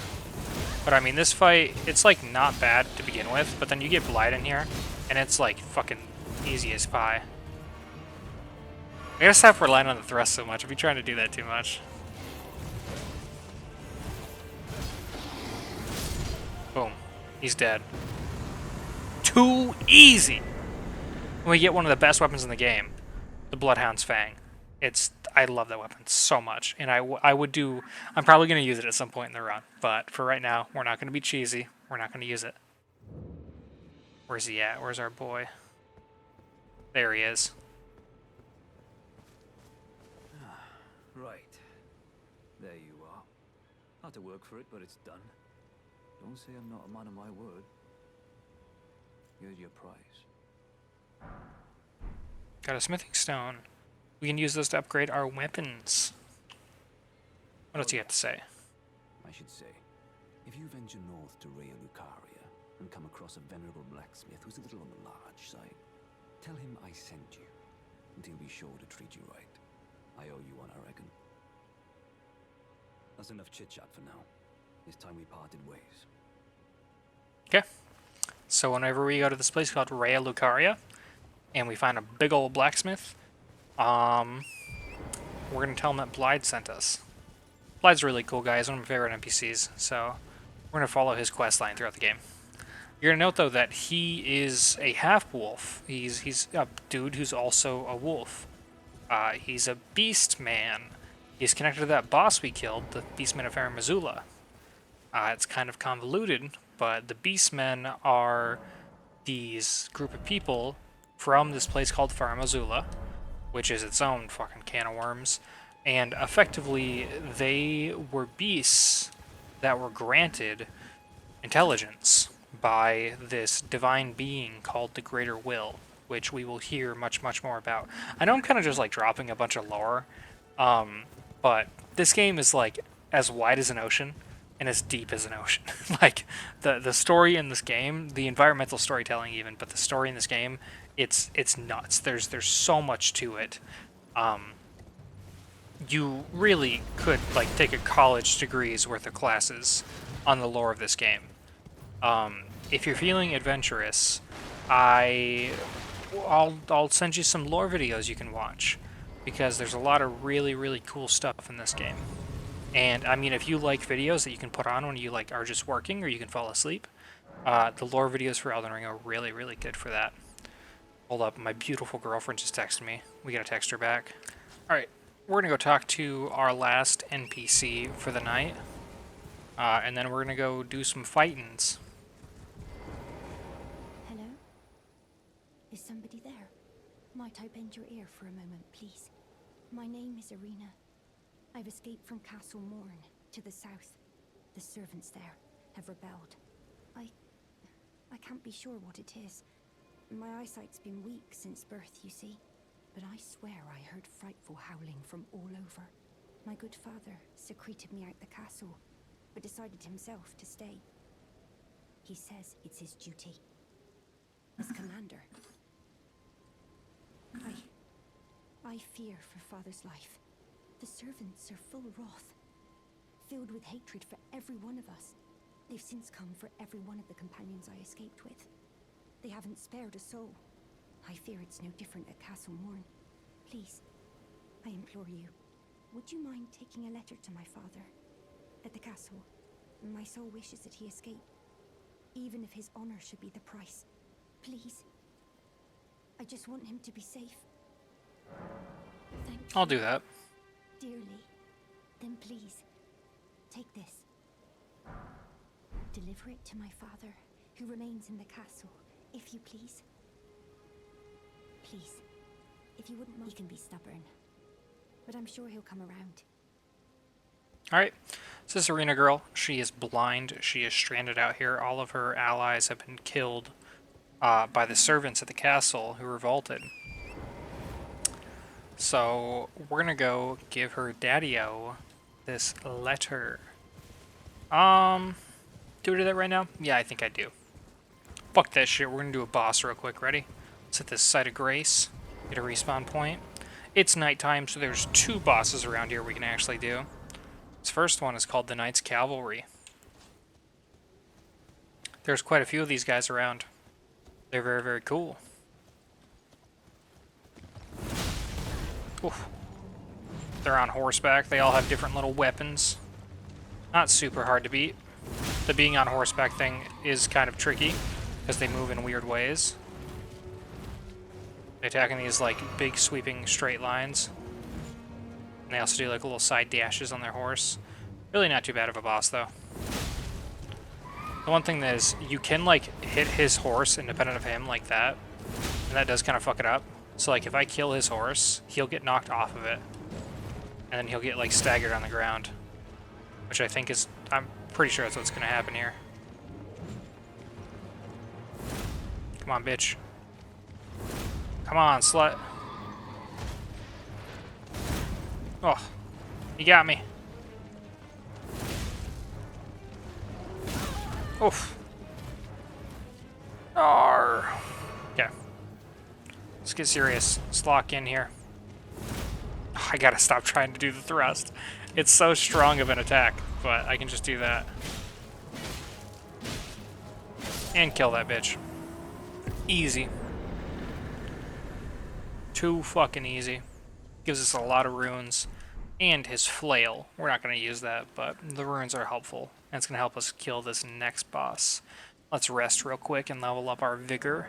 But I mean, this fight, it's like not bad to begin with, but then you get Blight in here, and it's like fucking easy as pie. I gotta stop relying on the thrust so much. I'll be trying to do that too much. Boom. He's dead. Too easy! We get one of the best weapons in the game, the Bloodhound's Fang. I love that weapon so much, and I would do. I'm probably gonna use it at some point in the run, but for right now, we're not gonna be cheesy. We're not gonna use it. Where's he at? Where's our boy? There he is. Right. There you are. Had to work for it, but it's done. Don't say I'm not a man of my word. Here's your prize. Got a smithing stone. We can use those to upgrade our weapons. What else do you have to say? I should say, if you venture north to Raya Lucaria and come across a venerable blacksmith who's a little on the large side, tell him I sent you, and he'll be sure to treat you right. I owe you one, I reckon. That's enough chit-chat for now. It's time we parted ways. Okay. So whenever we go to this place called Raya Lucaria, and we find a big old blacksmith, we're gonna tell him that Blythe sent us. Blythe's a really cool guy. He's one of my favorite NPCs, so we're gonna follow his quest line throughout the game. You're gonna note though that he is a half-wolf. He's a dude who's also a wolf. He's a beast man. He's connected to that boss we killed, the Beastmen of Farum Azula. It's kind of convoluted, but the Beastmen are these group of people from this place called Farum Azula, which is its own fucking can of worms. And effectively, they were beasts that were granted intelligence by this divine being called the Greater Will, which we will hear much, much more about. I know I'm kind of just like dropping a bunch of lore, but this game is like as wide as an ocean and as deep as an ocean. Like the story in this game, the environmental storytelling even, but the story in this game, it's nuts. There's so much to it. You really could like take a college degree's worth of classes on the lore of this game. If you're feeling adventurous, I'll send you some lore videos you can watch, because there's a lot of really, really cool stuff in this game. And I mean, if you like videos that you can put on when you like are just working or you can fall asleep, the lore videos for Elden Ring are really, really good for that. Hold up, my beautiful girlfriend just texted me. We gotta text her back. Alright, we're gonna go talk to our last NPC for the night. And then we're gonna go do some fightings. Hello? Is somebody there? Might I bend your ear for a moment, please? My name is Irina. I've escaped from Castle Morn to the south. The servants there have rebelled. I can't be sure what it is. My eyesight's been weak since birth, you see. But I swear I heard frightful howling from all over. My good father secreted me out the castle, but decided himself to stay. He says it's his duty. As commander. I fear for father's life. The servants are full wrath, filled with hatred for every one of us. They've since come for every one of the companions I escaped with. They haven't spared a soul. I fear it's no different at Castle Morn. Please, I implore you, would you mind taking a letter to my father? At the castle, my soul wishes that he escape, even if his honor should be the price. Please. I just want him to be safe. Thank you. I'll do that. Dearly. Then please, take this. Deliver it to my father, who remains in the castle, if you please. Please. If you wouldn't mind. He can be stubborn, but I'm sure he'll come around. Alright, so this Arena girl, she is blind, she is stranded out here. All of her allies have been killed by the servants at the castle who revolted. So we're gonna go give her Daddy-O this letter. Do we do that right now? Yeah, I think I do. Fuck that shit, we're gonna do a boss real quick, ready? Let's hit this Site of Grace. Get a respawn point. It's nighttime, so there's 2 bosses around here we can actually do. This first one is called the Knights Cavalry. There's quite a few of these guys around. They're very, very cool. Oof. They're on horseback. They all have different little weapons. Not super hard to beat. The being on horseback thing is kind of tricky because they move in weird ways. They attack in these like big sweeping straight lines. And they also do like little side dashes on their horse. Really not too bad of a boss though. The one thing that is, you can like hit his horse independent of him like that, and that does kind of fuck it up. So like if I kill his horse, he'll get knocked off of it, and then he'll get like staggered on the ground, which I think is, I'm pretty sure that's what's gonna happen here. Come on, bitch. Come on, slut. Oh, you got me. Oof. Arr. Okay. Let's get serious. Let's lock in here. Oh, I gotta stop trying to do the thrust. It's so strong of an attack, but I can just do that. And kill that bitch. Easy. Too fucking easy. Gives us a lot of runes. And his flail. We're not going to use that, but the runes are helpful. And it's going to help us kill this next boss. Let's rest real quick and level up our vigor.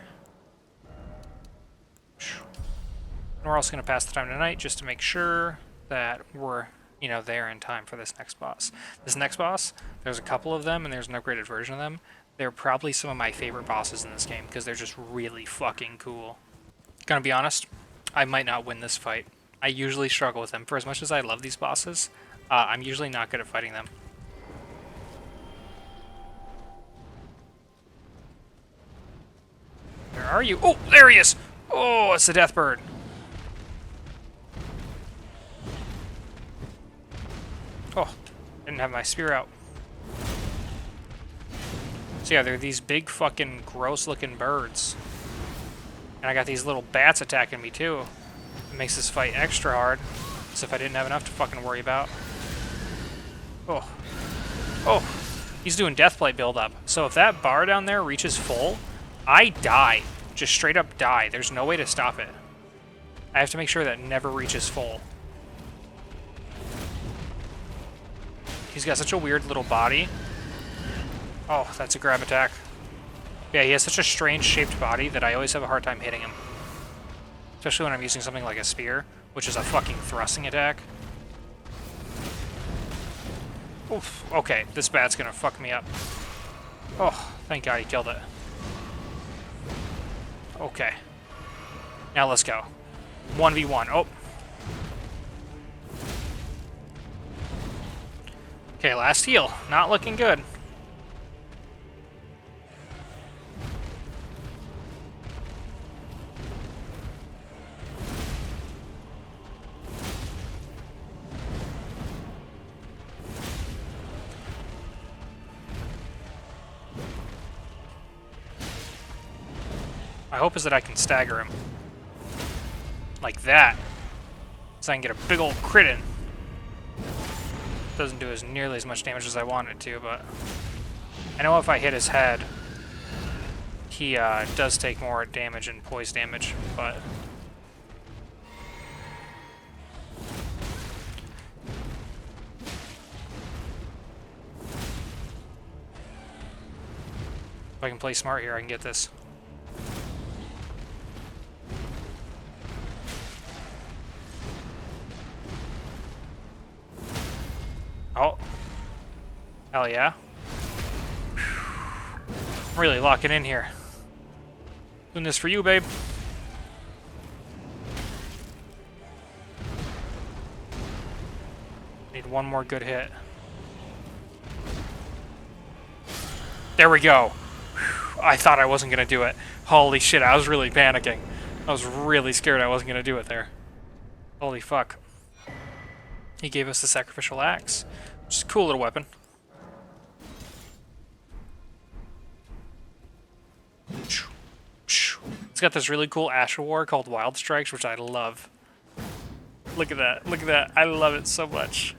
And we're also going to pass the time tonight just to make sure that we're, there in time for this next boss. This next boss, there's a couple of them and there's an upgraded version of them. They're probably some of my favorite bosses in this game because they're just really fucking cool. Gonna be honest, I might not win this fight. I usually struggle with them. For as much as I love these bosses, I'm usually not good at fighting them. Where are you? Oh, there he is! Oh, it's the death bird. Oh, didn't have my spear out. So yeah, they're these big fucking gross looking birds. And I got these little bats attacking me too. It makes this fight extra hard, as if I didn't have enough to fucking worry about. Oh. Oh. He's doing Deathplate buildup. So if that bar down there reaches full, I die. Just straight up die. There's no way to stop it. I have to make sure that never reaches full. He's got such a weird little body. Oh, that's a grab attack. Yeah, he has such a strange shaped body that I always have a hard time hitting him. Especially when I'm using something like a spear, which is a fucking thrusting attack. Oof, okay, this bat's gonna fuck me up. Oh, thank God he killed it. Okay. Now let's go. 1v1. Oh. Okay, last heal. Not looking good. My hope is that I can stagger him. Like that. So I can get a big old crit in. Doesn't do as nearly as much damage as I want it to, but I know if I hit his head, he does take more damage and poise damage, but if I can play smart here, I can get this. Oh. Hell yeah. I'm really locking in here. Doing this for you, babe. Need one more good hit. There we go. I thought I wasn't going to do it. Holy shit, I was really panicking. I was really scared I wasn't going to do it there. Holy fuck. He gave us the sacrificial axe, which is a cool little weapon. Let's It's got this really cool Asher War called Wild Strikes, which I love. Look at that. Look at that. I love it so much.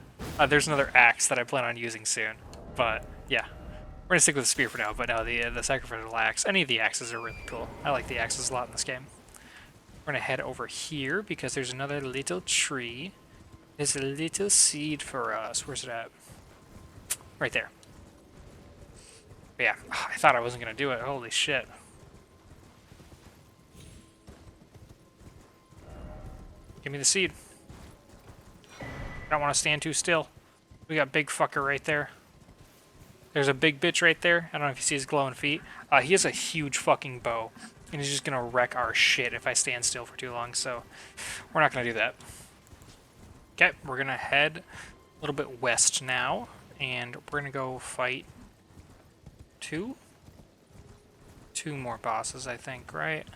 There's another axe that I plan on using soon. But, yeah. We're going to stick with the spear for now. But no, the sacrificial axe. Any of the axes are really cool. I like the axes a lot in this game. We're going to head over here because there's another little tree. There's a little seed for us. Where's it at? Right there. But yeah, I thought I wasn't going to do it. Holy shit. Give me the seed. I don't want to stand too still. We got big fucker right there. There's a big bitch right there. I don't know if you see his glowing feet. He has a huge fucking bow. And he's just going to wreck our shit if I stand still for too long. So we're not going to do that. Okay, we're going to head a little bit west now. And we're going to go fight two more bosses, I think, right?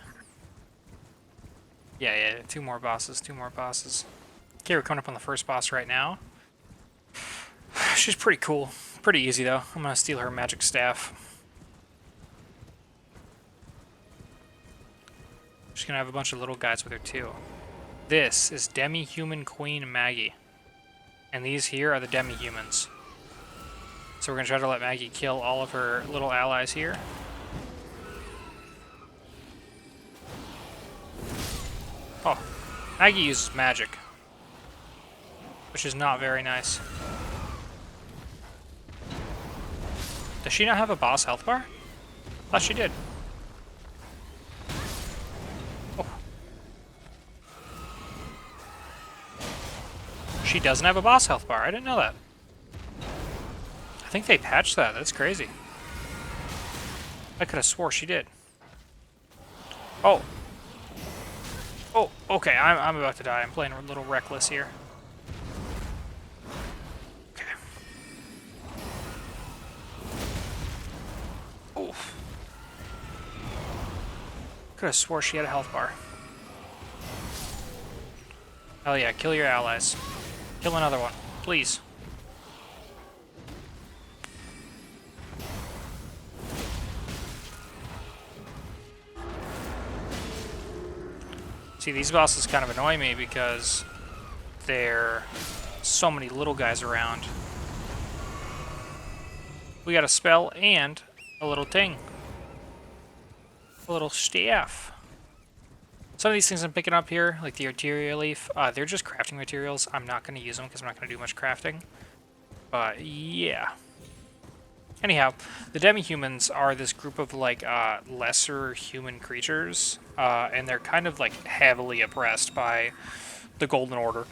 Yeah, two more bosses. Okay, we're coming up on the first boss right now. She's pretty cool. Pretty easy, though. I'm gonna steal her magic staff. She's gonna have a bunch of little guys with her, too. This is Demi-Human Queen Maggie. And these here are the Demi-Humans. So we're gonna try to let Maggie kill all of her little allies here. Oh, Maggie uses magic, which is not very nice. Does she not have a boss health bar? Thought she did. Oh. She doesn't have a boss health bar. I didn't know that. I think they patched that. That's crazy. I could have swore she did. Oh. Oh, okay, I'm about to die. I'm playing a little reckless here. Okay. Oh. Could have swore she had a health bar. Hell yeah, kill your allies. Kill another one, please. See, these bosses kind of annoy me because there are so many little guys around. We got a spell and a little thing. A little staff. Some of these things I'm picking up here, like the arteria leaf, they're just crafting materials. I'm not going to use them because I'm not going to do much crafting. But yeah. Anyhow, the demi-humans are this group of like lesser human creatures, and they're kind of like heavily oppressed by the Golden Order.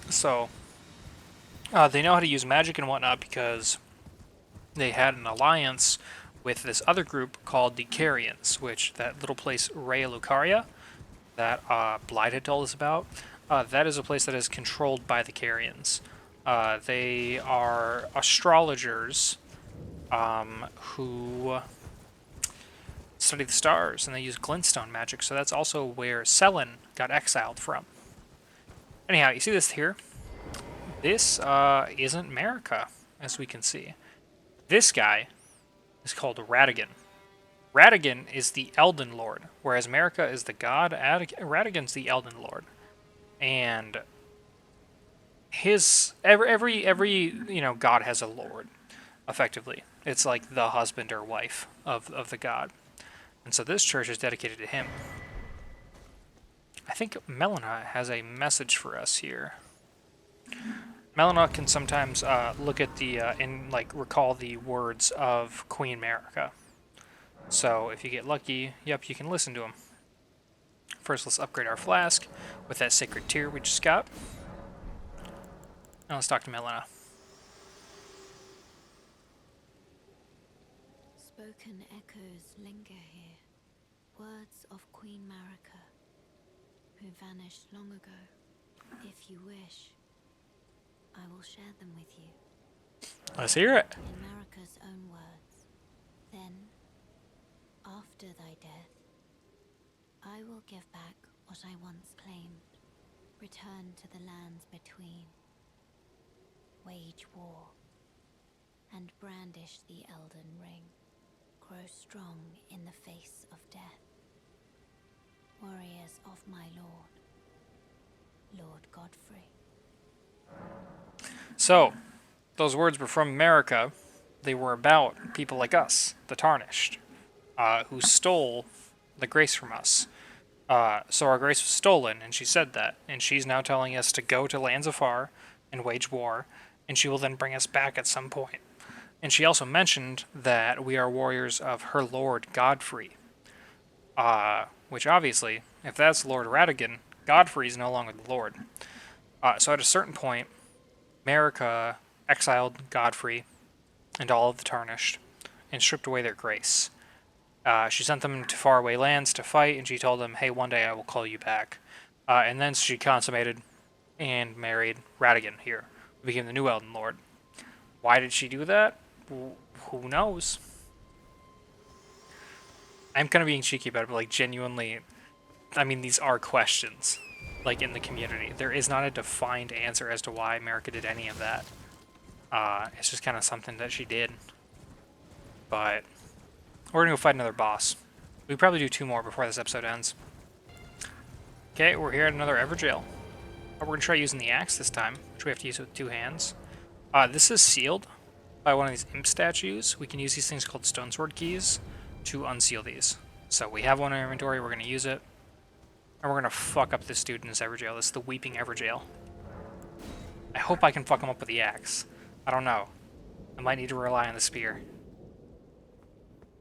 So they know how to use magic and whatnot because they had an alliance with this other group called the Carians, which that little place Raya Lucaria that Blythe had told us about, that is a place that is controlled by the Carians. They are astrologers who study the stars, and they use glintstone magic, so that's also where Selen got exiled from. Anyhow, you see this here? This isn't Marika, as we can see. This guy is called Radigan. Radigan is the Elden Lord, whereas Marika is the god. Radigan's the Elden Lord, and his every god has a lord. Effectively, it's like the husband or wife of the god, and so this church is dedicated to him. I think Melina has a message for us here. Melina can sometimes look at the and like recall the words of Queen Marika. So if you get lucky, yep, you can listen to them. First, let's upgrade our flask with that sacred tear we just got. Now let's talk to Melina. Spoken echoes linger here. Words of Queen Marika, who vanished long ago. If you wish, I will share them with you. Let's hear it. In Marika's own words. Then, after thy death, I will give back what I once claimed. Return to the lands between. Wage war. And brandish the Elden Ring. Grow strong in the face of death. warriors of my lord, Lord Godfrey. So, those words were from America. They were about people like us, the Tarnished, who stole the grace from us. So our grace was stolen, and she said that, and she's now telling us to go to lands afar and wage war, and she will then bring us back at some point. And she also mentioned that we are warriors of her lord Godfrey. Which obviously, if that's Lord Radigan, Godfrey is no longer the lord. So at a certain point, America exiled Godfrey and all of the Tarnished, and stripped away their grace. She sent them to faraway lands to fight, and she told them, hey, one day I will call you back. And then she consummated and married Radigan here, who became the new Elden Lord. Why did she do that? Who knows? I'm kind of being cheeky about it, but like genuinely, I mean, these are questions, like in the community. There is not a defined answer as to why America did any of that. It's just kind of something that she did. But we're gonna go fight another boss. We probably do 2 more before this episode ends. Okay, we're here at another Everjail. We're gonna try using the axe this time, which we have to use with 2 hands. This is sealed by one of these imp statues. We can use these things called stone sword keys to unseal these. So we have one in our inventory, we're gonna use it. And we're gonna fuck up this dude in this Everjail. This is the Weeping Everjail. I hope I can fuck him up with the axe. I don't know. I might need to rely on the spear.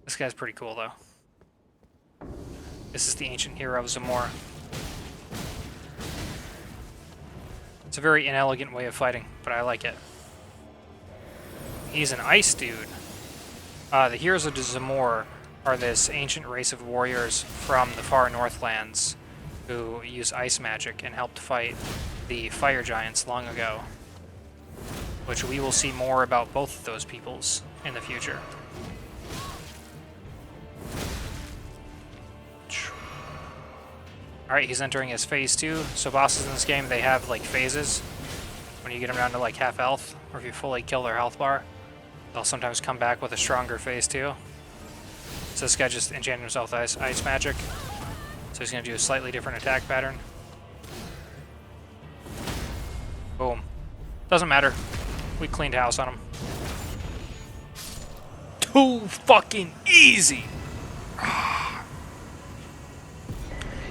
This guy's pretty cool, though. This is the ancient hero of Zamora. It's a very inelegant way of fighting, but I like it. He's an ice dude. The heroes of Zamora are this ancient race of warriors from the far Northlands who use ice magic and helped fight the fire giants long ago, which we will see more about both of those peoples in the future. Alright, he's entering his phase 2. So bosses in this game, they have like phases. When you get them down to like half health, or if you fully kill their health bar, they'll sometimes come back with a stronger phase 2. So this guy just enchanted himself with ice magic. So he's going to do a slightly different attack pattern. Boom. Doesn't matter. We cleaned house on him. Too fucking easy!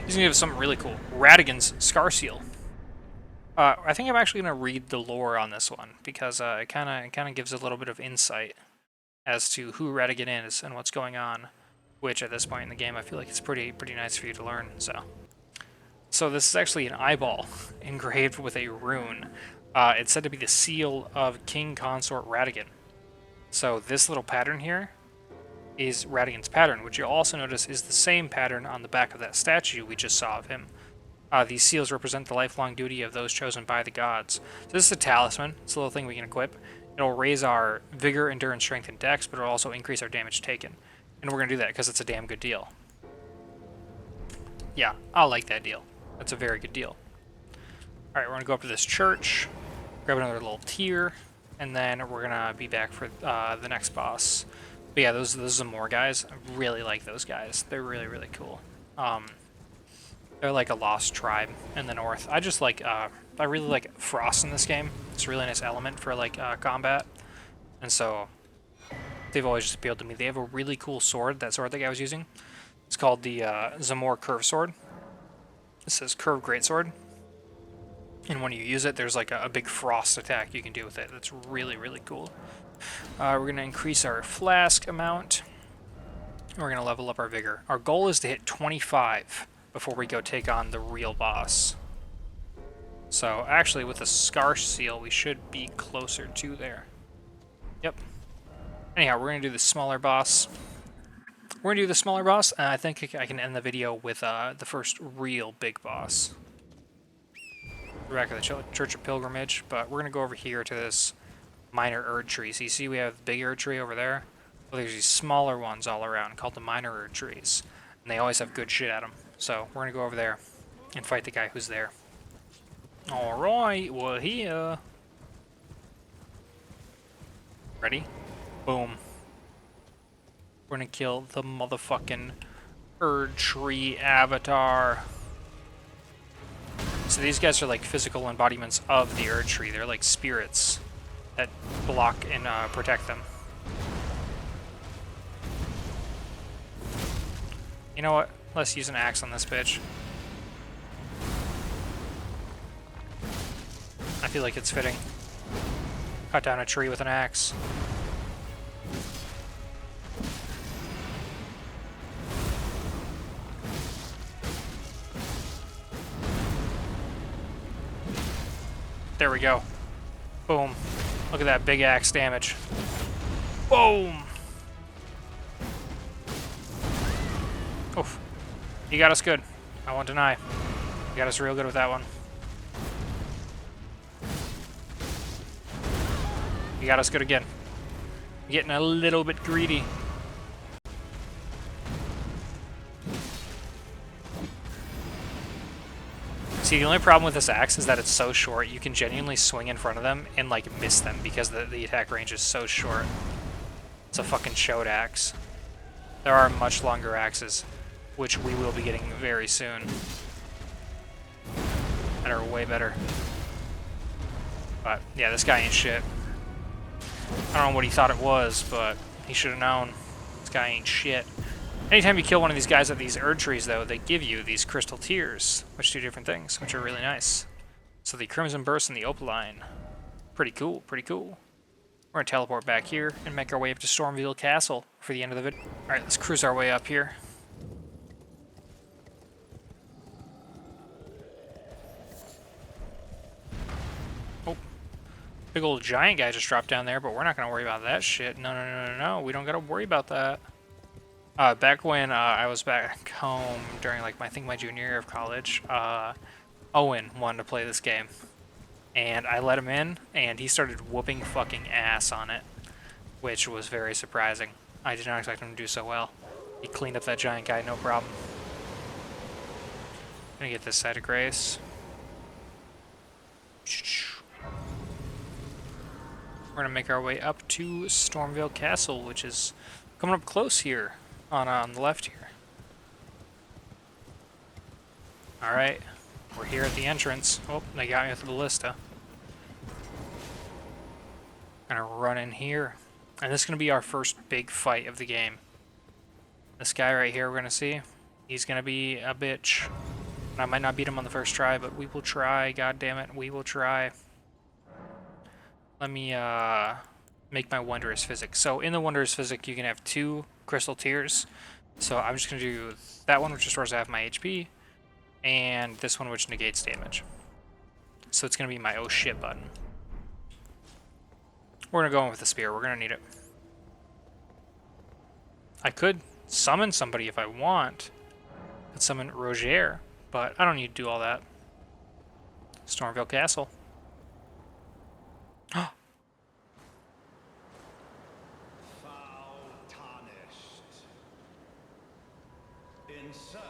He's going to give us something really cool. Radigan's Scar Seal. I think I'm actually going to read the lore on this one, because it kind of gives a little bit of insight as to who Radigan is and what's going on, which at this point in the game I feel like it's pretty nice for you to learn. So this is actually an eyeball engraved with a rune. It's said to be the seal of King Consort Radigan. So this little pattern here is Radigan's pattern, which you'll also notice is the same pattern on the back of that statue we just saw of him. These seals represent the lifelong duty of those chosen by the gods. So this is a talisman. It's a little thing we can equip. It'll raise our vigor, endurance, strength, and dex, but it'll also increase our damage taken. And we're going to do that because it's a damn good deal. Yeah, I like that deal. That's a very good deal. Alright, we're going to go up to this church, grab another little tier, and then we're going to be back for the next boss. But yeah, those Zamora guys, I really like those guys. They're really cool. They're like a lost tribe in the north. I just like, I really like frost in this game. It's a really nice element for like combat. And so they've always just appealed to me. They have a really cool sword, that sword that guy was using. It's called the Zamora Curve Sword. It says Curve Greatsword. And when you use it, there's like a big frost attack you can do with it. That's really cool. We're going to increase our flask amount. We're going to level up our vigor. Our goal is to hit 25 before we go take on the real boss. So actually with the Scar Seal, we should be closer to there. Yep. Anyhow, we're going to do the smaller boss. We're going to do the smaller boss, and I think I can end the video with the first real big boss. We're back at the Church of Pilgrimage, but we're going to go over here to this minor Erd tree. So you see we have the big Erd tree over there? Well, there's these smaller ones all around called the minor Erd trees. And they always have good shit at them. So we're going to go over there and fight the guy who's there. Alright, we're here. Ready? Boom. We're going to kill the motherfucking Erd Tree Avatar. So these guys are like physical embodiments of the Erd Tree. They're like spirits that block and protect them. You know what? Let's use an axe on this bitch. I feel like it's fitting. Cut down a tree with an axe. There we go. Boom. Look at that big axe damage. Boom! Oof. You got us good. I won't deny. You got us real good with that one. You got us good again. Getting a little bit greedy. See, the only problem with this axe is that it's so short, you can genuinely swing in front of them and, like, miss them because the attack range is so short. It's a fucking chode axe. There are much longer axes, which we will be getting very soon. And are way better. But, yeah, this guy ain't shit. I don't know what he thought it was, but he should have known. This guy ain't shit. Anytime you kill one of these guys at these Erd trees, though, they give you these crystal tears, which do different things, which are really nice. So the Crimson Burst and the Opaline. Pretty cool, pretty cool. We're going to teleport back here and make our way up to Stormveil Castle for the end of the video. Alright, let's cruise our way up here. Oh. Big old giant guy just dropped down there, but we're not going to worry about that shit. No, no, no, no, no. We don't got to worry about that. Back when I was back home during, like, I think my junior year of college, Owen wanted to play this game. And I let him in, and he started whooping fucking ass on it, which was very surprising. I did not expect him to do so well. He cleaned up that giant guy, no problem. Gonna get this side of grace. We're gonna make our way up to Stormveil Castle, which is coming up close here on the left here. Alright, we're here at the entrance. Oh, they got me with the ballista. Gonna run in here. And this is gonna be our first big fight of the game. This guy right here we're gonna see, he's gonna be a bitch. And I might not beat him on the first try, but we will try, god damn it, we will try. Let me make my Wondrous Physic. So in the Wondrous Physic you can have 2 crystal tears. So I'm just gonna do that one, which restores half my HP, and this one, which negates damage. So it's gonna be my oh shit button. We're gonna go in with the spear, we're gonna need it. I could summon somebody if I want. I could summon Roger, but I don't need to do all that. Stormveil Castle. In search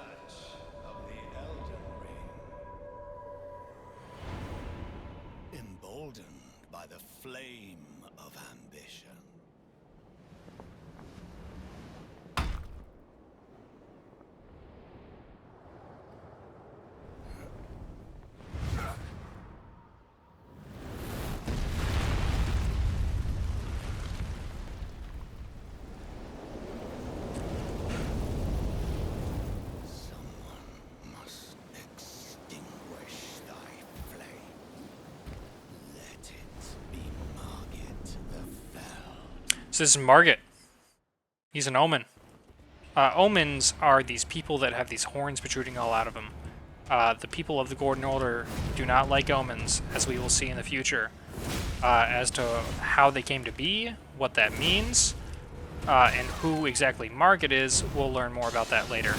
of the Elden Ring. Emboldened by the flame of ambition. So this is Margit. He's an omen. Omens are these people that have these horns protruding all out of them. The people of the Golden Order do not like omens, as we will see in the future. As to how they came to be, what that means, and who exactly Margit is, we'll learn more about that later.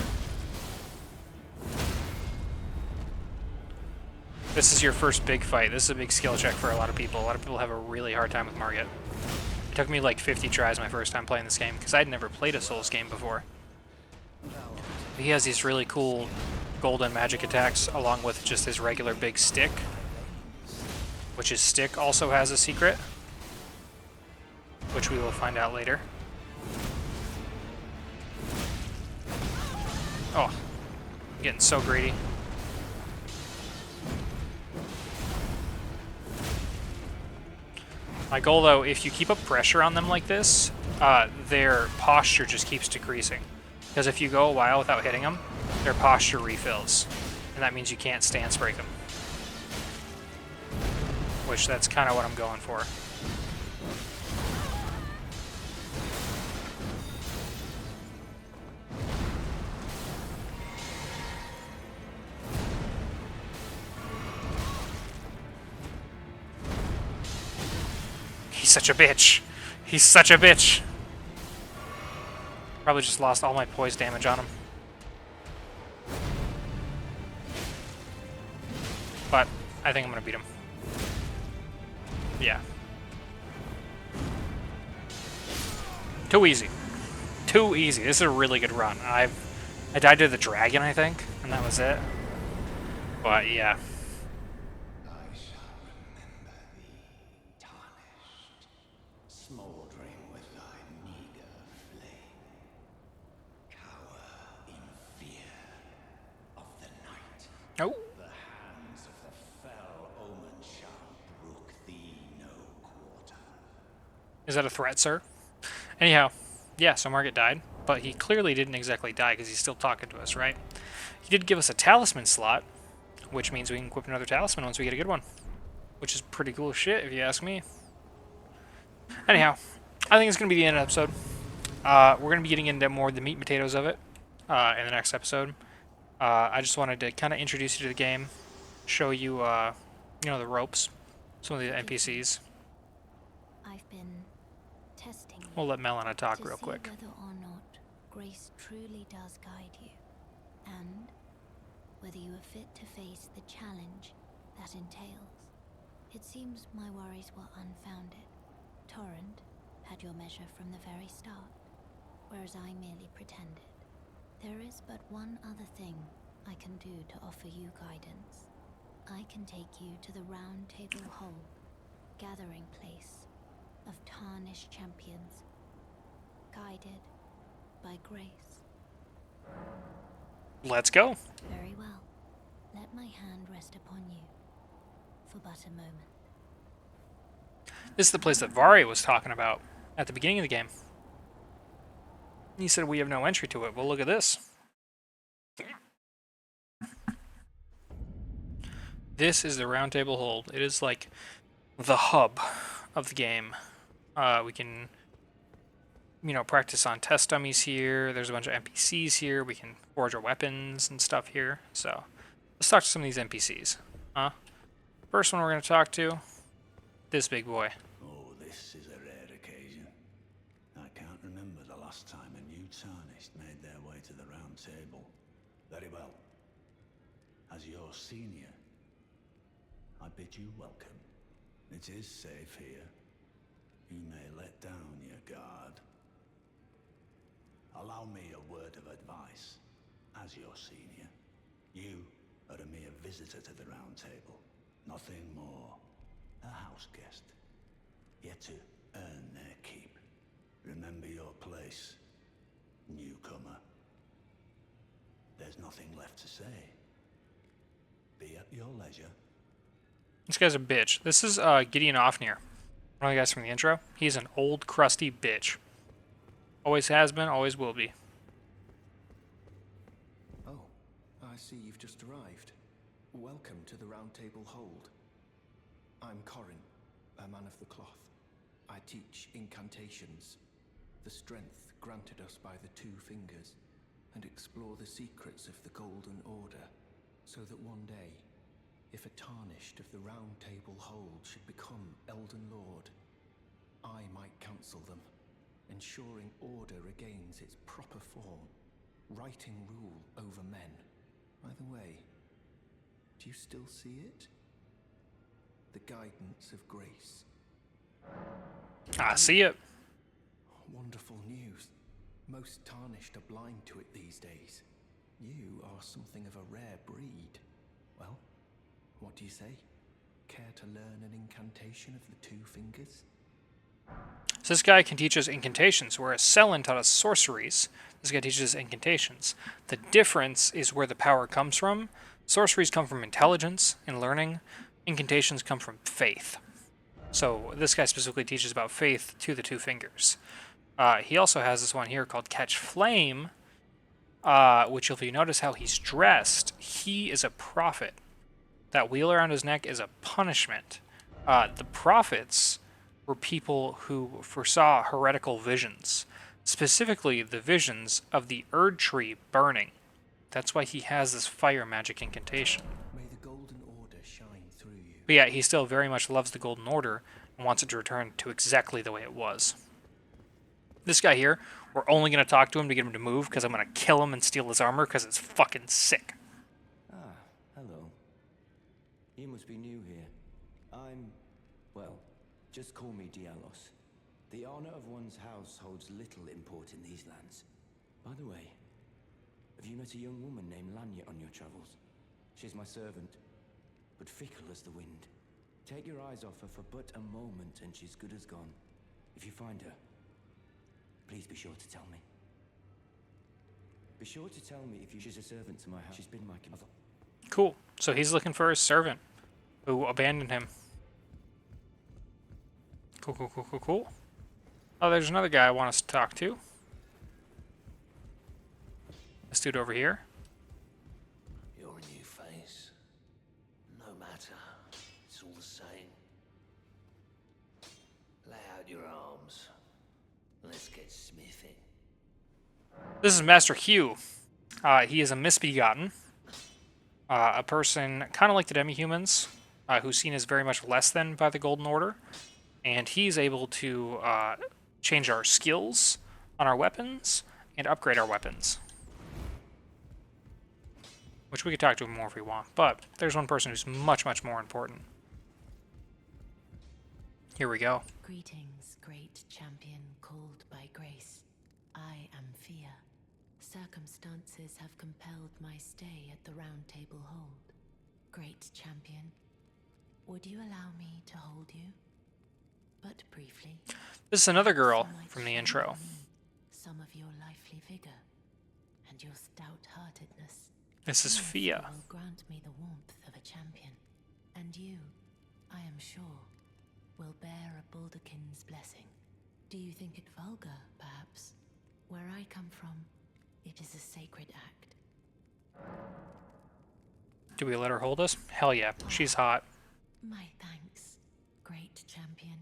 This is your first big fight. This is a big skill check for a lot of people. A lot of people have a really hard time with Margit. It took me like 50 tries my first time playing this game, because I'd never played a Souls game before. He has these really cool golden magic attacks, along with just his regular big stick. Which his stick also has a secret, which we will find out later. Oh, I'm getting so greedy. My goal, though, if you keep up pressure on them like this, their posture just keeps decreasing. Because if you go a while without hitting them, their posture refills. And that means you can't stance break them. Which, that's kind of what I'm going for. He's such a bitch. He's such a bitch. Probably just lost all my poise damage on him. But I think I'm gonna beat him. Yeah. Too easy. Too easy. This is a really good run. I died to the dragon, I think, and that was it. But yeah. I shall remember thee, tarnished, smouldering with thy meager flame. Cower in fear of the night. Oh. The hands of the fell omen shall brook thee no quarter. Is that a threat, sir? Anyhow, yeah, so Margit died, but he clearly didn't exactly die because he's still talking to us, right? He did give us a talisman slot, which means we can equip another talisman once we get a good one, which is pretty cool shit if you ask me. Anyhow, I think it's going to be the end of the episode. We're going to be getting into more of the meat and potatoes of it in the next episode. I just wanted to kind of introduce you to the game, show you, you know, the ropes, some of the NPCs. I've been testing you We'll let Melina talk to real see quick. whether or not grace truly does guide you, and whether you are fit to face the challenge that entails. It seems my worries were unfounded. Torrent had your measure from the very start, whereas I merely pretended. There is but one other thing I can do to offer you guidance. I can take you to the Round Table Hold, gathering place of tarnished champions, guided by grace. Let's go. Very well. Let my hand rest upon you for but a moment. This is the place that Vari was talking about at the beginning of the game. He said we have no entry to it. Well, look at this. This is the Round Table Hold. It is like the hub of the game. We can, you know, practice on test dummies here. There's a bunch of NPCs here. We can forge our weapons and stuff here. So let's talk to some of these NPCs. First one we're going to talk to, this big boy. Oh, this is a rare occasion. I can't remember the last time a new tarnished made their way to the round table. Very well. As your senior, I bid you welcome. It is safe here. You may let down your guard. Allow me a word of advice. As your senior, you are a mere visitor to the round table. Nothing more. A house guest. Yet to earn their keep. Remember your place, newcomer. There's nothing left to say. Be at your leisure. This guy's a bitch. This is Gideon Ofnir. One of the guys from the intro. He's an old, crusty bitch. Always has been, always will be. Oh, I see you've just arrived. Welcome to the Round Table Hold. I'm Corin, a man of the cloth. I teach incantations, the strength granted us by the Two Fingers, and explore the secrets of the Golden Order, so that one day, if a tarnished of the Round Table Hold should become Elden Lord, I might counsel them, ensuring order regains its proper form, righting rule over men. By the way, do you still see it? The guidance of grace. I see it. Wonderful news. Most tarnished are blind to it these days. You are something of a rare breed. Well, what do you say? Care to learn an incantation of the Two Fingers? So this guy can teach us incantations, whereas Selin taught us sorceries. This guy teaches us incantations. The difference is where the power comes from. Sorceries come from intelligence and learning. Incantations come from faith. So this guy specifically teaches about faith to the two fingers. He also has this one here called Catch Flame, which if you notice how he's dressed, he is a prophet. That wheel around his neck is a punishment. The prophets were people who foresaw heretical visions, specifically the visions of the Erd tree burning. That's why he has this fire magic incantation. May the Golden Order shine through you. But yeah, he still very much loves the Golden Order and wants it to return to exactly the way it was. This guy here, we're only going to talk to him to get him to move because I'm going to kill him and steal his armor because it's fucking sick. Ah, hello. You must be new here. Well, just call me Dialos. The honor of one's house holds little import in these lands. By the way, have you met a young woman named Lanya on your travels? She's my servant, but fickle as the wind. Take your eyes off her for but a moment and she's good as gone. If you find her, please be sure to tell me. Be sure to tell me if she's a servant to my house. She's been my mother. Cool. So he's looking for his servant who abandoned him. Cool. Oh, there's another guy I want us to talk to. This dude over here. You're a new face. No matter. It's all the same. Lay out your arms. Let's get smithing. This is Master Hugh. He is a misbegotten. A person kind of like the demi-humans, who's seen as very much less than by the Golden Order. And he's able to change our skills on our weapons and upgrade our weapons. Which we could talk to him more if we want, but there's one person who's much, much more important. Here we go. Greetings, great champion called by grace. I am Fia. Circumstances have compelled my stay at the Round Table Hold. Great champion, would you allow me to hold you? But briefly. This is another girl from the intro. Some of your lively vigor and your stout-heartedness. This is Fia. Will grant me the warmth of a champion, and you, I am sure, will bear a Baldakin's blessing. Do you think it vulgar, perhaps? Where I come from, it is a sacred act. Do we let her hold us? Hell yeah, she's hot. My thanks, great champion.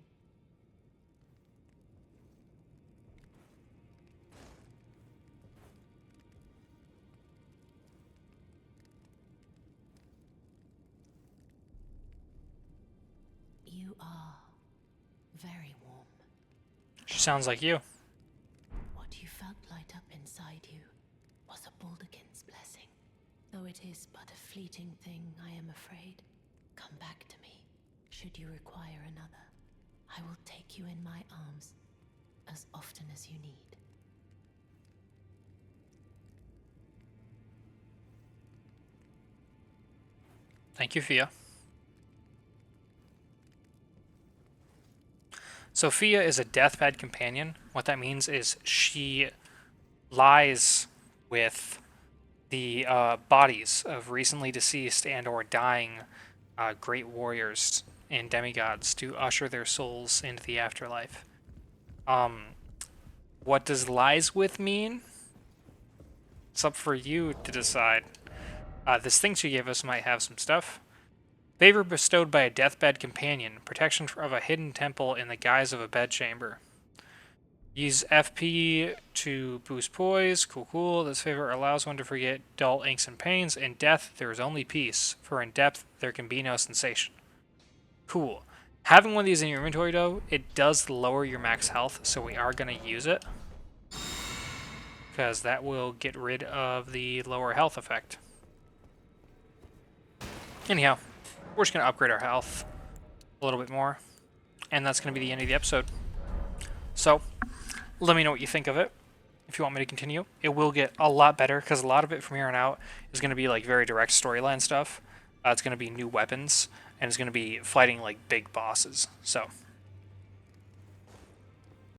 You are very warm. She sounds like you. What you felt light up inside you was a Baldakin's blessing. Though it is but a fleeting thing, I am afraid. Come back to me, should you require another. I will take you in my arms as often as you need. Thank you, Fia. Sophia is a deathbed companion. What that means is she lies with the bodies of recently deceased and or dying great warriors and demigods to usher their souls into the afterlife. What does lies with mean? It's up for you to decide. This thing she gave us might have some stuff. Favor bestowed by a deathbed companion. Protection of a hidden temple in the guise of a bedchamber. Use FP to boost poise. Cool. This favor allows one to forget dull aches and pains. In death, there is only peace. For in depth, there can be no sensation. Cool. Having one of these in your inventory, though, it does lower your max health, so we are going to use it. Because that will get rid of the lower health effect. Anyhow. We're just going to upgrade our health a little bit more. And that's going to be the end of the episode. So, let me know what you think of it. If you want me to continue. It will get a lot better, because a lot of it from here on out is going to be like very direct storyline stuff. It's going to be new weapons, and it's going to be fighting like big bosses. So,